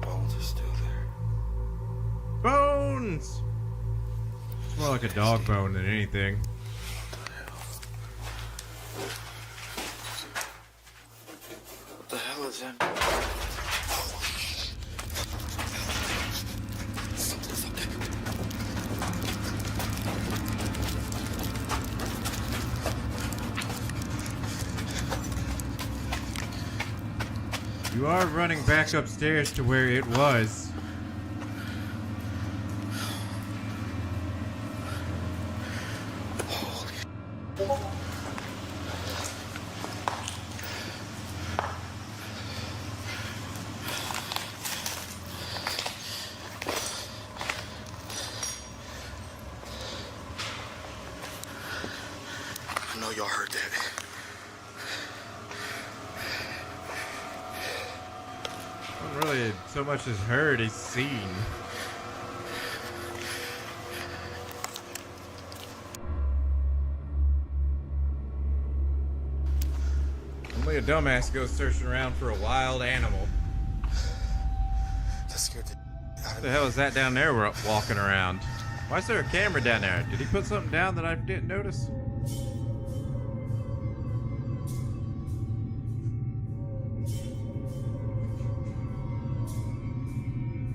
Bones are still there. Bones! It's more like a dog bone than anything. What the hell is that? You are running back upstairs to where it was. I know y'all heard that. Not really so much as heard as seen. Only a dumbass goes searching around for a wild animal. That scared the out What of the me. hell is that down there we're walking around? Why is there a camera down there? Did he put something down that I didn't notice?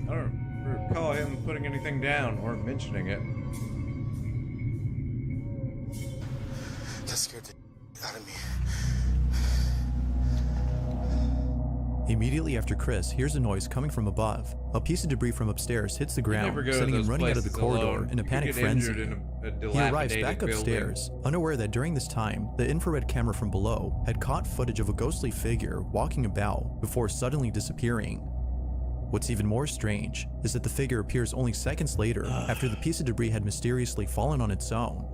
I don't recall him putting anything down or mentioning it. That scared the out of me. Immediately after Chris hears a noise coming from above, a piece of debris from upstairs hits the ground, never go to sending him those running out of the places corridor alone. in a You panic could get injured frenzy. in a He arrives dilapidated back building. upstairs, unaware that during this time, the infrared camera from below had caught footage of a ghostly figure walking about before suddenly disappearing. What's even more strange is that the figure appears only seconds later after the piece of debris had mysteriously fallen on its own.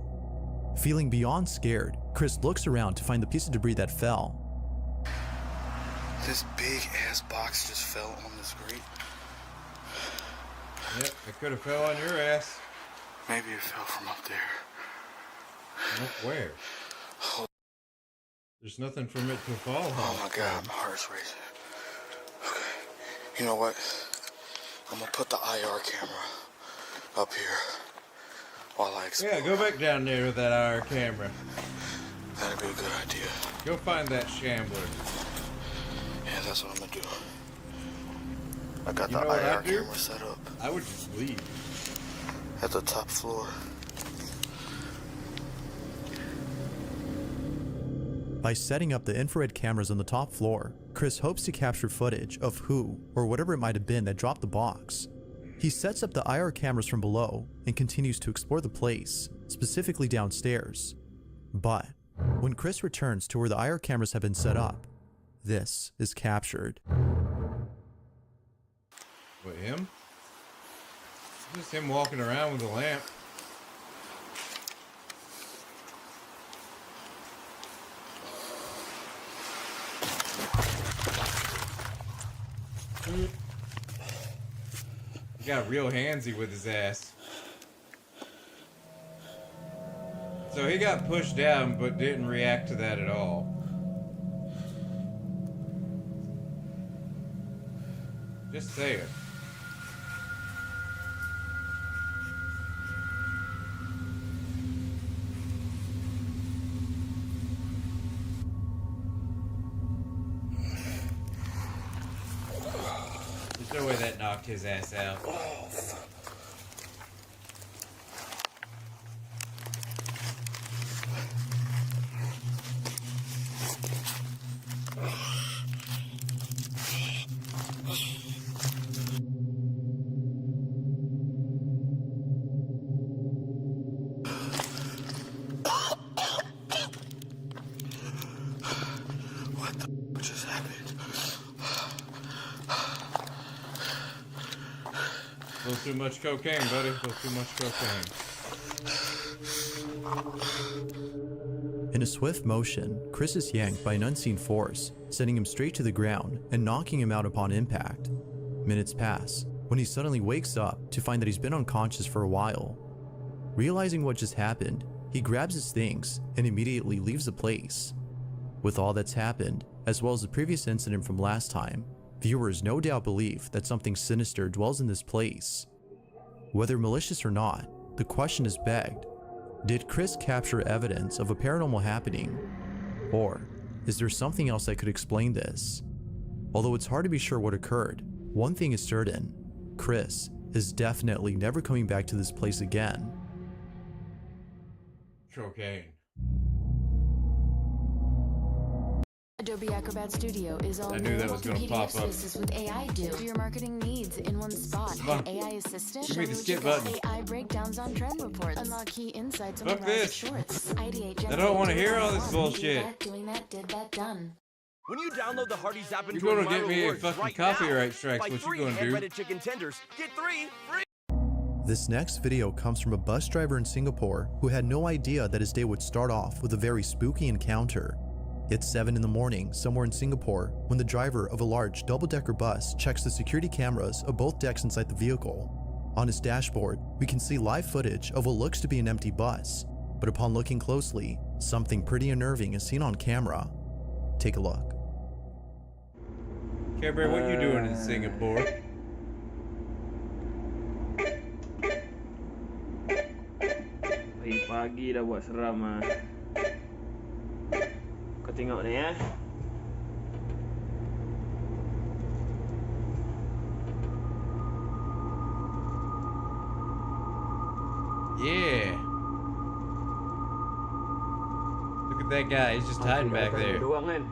Feeling beyond scared, Chris looks around to find the piece of debris that fell. This big ass box just fell on this grate. Yep, it could have fell on your ass. Maybe it fell from up there. Up where? There's nothing from it to fall on. Oh my god, my heart's racing. Okay, you know what? I'm gonna put the IR camera up here while I explore. Yeah, go back down there with that IR camera. That'd be a good idea. Go find that shambler. Yeah, that's what I'm gonna do. I got You the know what IR I'd do? camera set up I would just leave. at the top floor. By setting up the infrared cameras on the top floor, Chris hopes to capture footage of who or whatever it might have been that dropped the box. He sets up the IR cameras from below and continues to explore the place, specifically downstairs. But when Chris returns to where the IR cameras have been set up, this is captured. What, him? Just him walking around with a lamp. He got real handsy with his ass. So he got pushed down but didn't react to that at all. Just saying. There's no way that knocked his ass out. What the just happened? A little too much cocaine, buddy. A little too much cocaine. In a swift motion, Chris is yanked by an unseen force, sending him straight to the ground and knocking him out upon impact. Minutes pass, when he suddenly wakes up to find that he's been unconscious for a while. Realizing what just happened, he grabs his things and immediately leaves the place. With all that's happened, as well as the previous incident from last time, viewers no doubt believe that something sinister dwells in this place. Whether malicious or not, the question is begged: did Chris capture evidence of a paranormal happening? Or is there something else that could explain this? Although it's hard to be sure what occurred, one thing is certain: Chris is definitely never coming back to this place again. Cocaine. Adobe Acrobat Studio is all I knew that was gonna PDF pop up. services with AI do your marketing needs in one spot. Come on. An AI assistant Give me the shows skip you button. AI breakdowns on trend reports. Unlock key insights on Fuck the rise this. of shorts. Ideate, I don't want to generate, hear all do this that, bullshit. doing that, did that, done. When you download the Hardee's app and You're join gonna My get me a Rewards fucking right copyright now, strikes. buy What you 3 gonna do? hand-breaded chicken tenders, get 3 free. This next video comes from a bus driver in Singapore who had no idea that his day would start off with a very spooky encounter. It's 7 in the morning somewhere in Singapore when the driver of a large double-decker bus checks the security cameras of both decks inside the vehicle. On his dashboard, we can see live footage of what looks to be an empty bus, but upon looking closely, something pretty unnerving is seen on camera. Take a look. Care Bear, what you doing in Singapore? Pagi dah buat seram ah. Kau tengok ni eh. Yeah. Look at that guy. He's just hiding back there. Doang kan.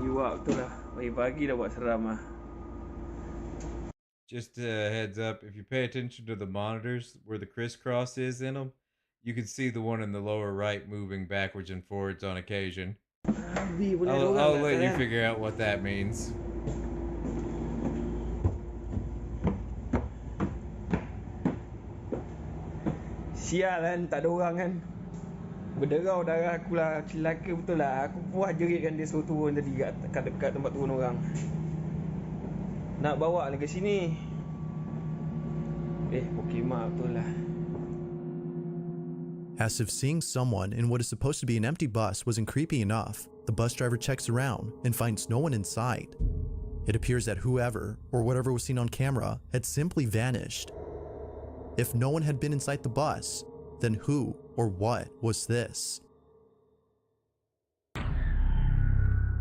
Iwak tu lah. Pagi dah buat seram ah. Just a heads up, if you pay attention to the monitors where the crisscross is in them, you can see the one in the lower right moving backwards and forwards on occasion. I'll let you figure out what that means. Sial kan, tak ada orang kan. Berderau darah aku lah, celaka betul lah. Aku puas jeritkan dia suruh turun tadi kat dekat tempat turun orang. Nak bawa ni ke sini. Pokemon betul lah. As if seeing someone in what is supposed to be an empty bus wasn't creepy enough, the bus driver checks around and finds no one inside. It appears that whoever or whatever was seen on camera had simply vanished. If no one had been inside the bus, then who or what was this?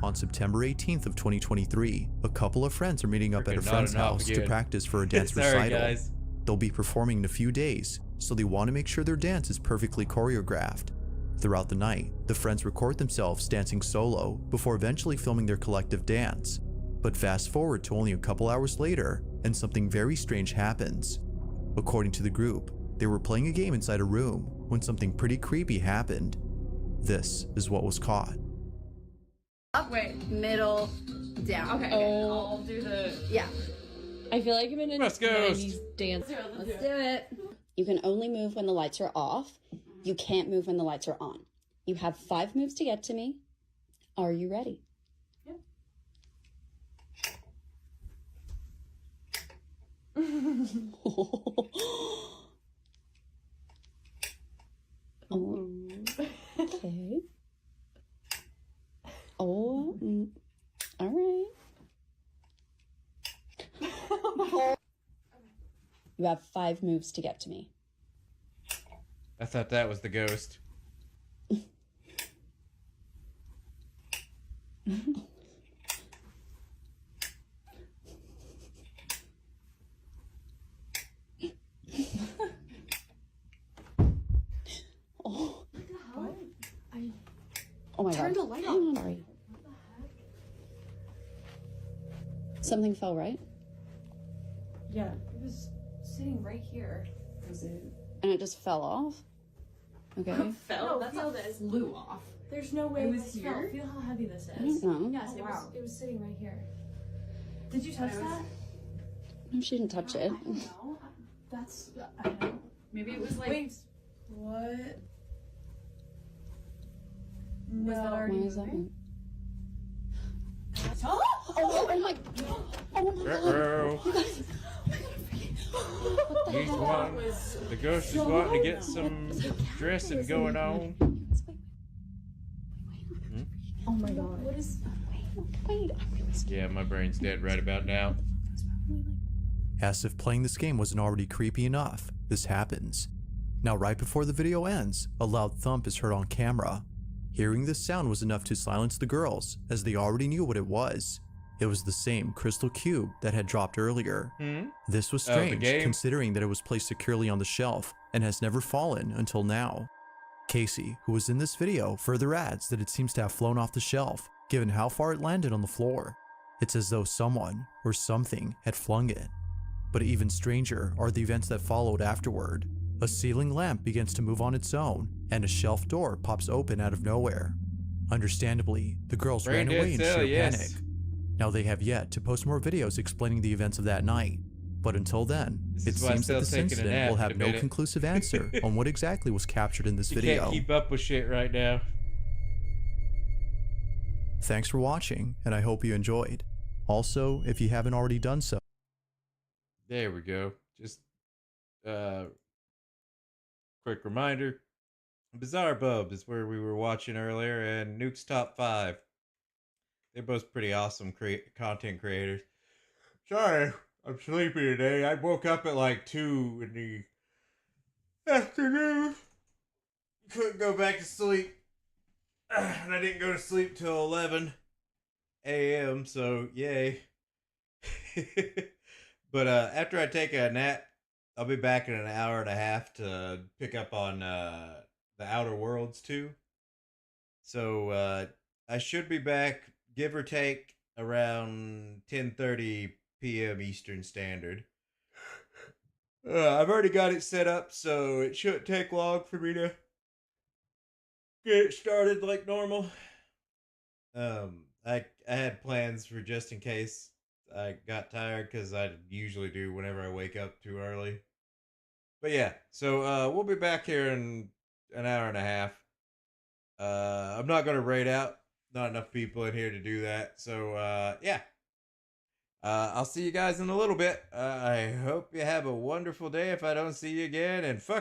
On September 18th of 2023, a couple of friends are meeting up at a Freaking friend's nodding off house to again. practice for a dance Sorry, recital. guys. They'll be performing in a few days, so they want to make sure their dance is perfectly choreographed. Throughout the night, the friends record themselves dancing solo before eventually filming their collective dance. But fast forward to only a couple hours later, and something very strange happens. According to the group, they were playing a game inside a room when something pretty creepy happened. This is what was caught. Up, wait, middle, down. Okay, I'll do the... Yeah. I feel like I'm in a Let's go. 90s dance. Let's do it. You can only move when the lights are off. You can't move when the lights are on. You have 5 moves to get to me. Are you ready? Oh, okay. Oh, all right. You have 5 moves to get to me. I thought that was the ghost. Oh, What? oh my Turn God. the light Hang on. on, sorry. Something fell, right? Yeah, it was sitting right here. Was it? And it just fell off? Okay. Fell? That's feel this. Flew off. There's no way It it was was here? fell. Feel how heavy this I is. don't know. Yes, it was sitting right here. Did you touch that? No, she didn't touch it. No. That's, I don't know. Maybe it was like... Wait. What? Was that already Why is that? moving? Oh, oh my! Oh my Uh-oh. God! You guys! What the He's hell? wanting, the ghost is wanting to get some dressing going on. Oh my God. What is... Wait, I'm really scared. Yeah, my brain's dead right about now. As if playing this game wasn't already creepy enough, this happens. Now, right before the video ends, a loud thump is heard on camera. Hearing this sound was enough to silence the girls, as they already knew what it was. It was the same crystal cube that had dropped earlier. This was Oh, the strange, game? considering that it was placed securely on the shelf and has never fallen until now. Casey, who was in this video, further adds that it seems to have flown off the shelf, given how far it landed on the floor. It's as though someone or something had flung it. But even stranger are the events that followed afterward. A ceiling lamp begins to move on its own, and a shelf door pops open out of nowhere. Understandably, the girls ran away in sheer panic. Now they have yet to post more videos explaining the events of that night. But until then, it seems that this incident will have no conclusive answer on what exactly was captured in this video. You can't keep up with shit right now. Thanks for watching, and I hope you enjoyed. Also, if you haven't already done so, There we go. Just quick reminder. Bizarre Bub is where we were watching earlier, and Nuke's Top 5. They're both pretty awesome content creators. Sorry, I'm sleepy today. I woke up at like 2 in the afternoon. Couldn't go back to sleep. And I didn't go to sleep till 11 a.m., so yay. But after I take a nap, I'll be back in an hour and a half to pick up on The Outer Worlds 2. So I should be back, give or take, around 10:30 p.m. Eastern Standard. I've already got it set up, so it shouldn't take long for me to get it started like normal. I had plans for just in case I got tired, because I usually do whenever I wake up too early. But yeah, so we'll be back here in an hour and a half. I'm not going to raid out. Not enough people in here to do that. So yeah. I'll see you guys in a little bit. I hope you have a wonderful day if I don't see you again. And fuck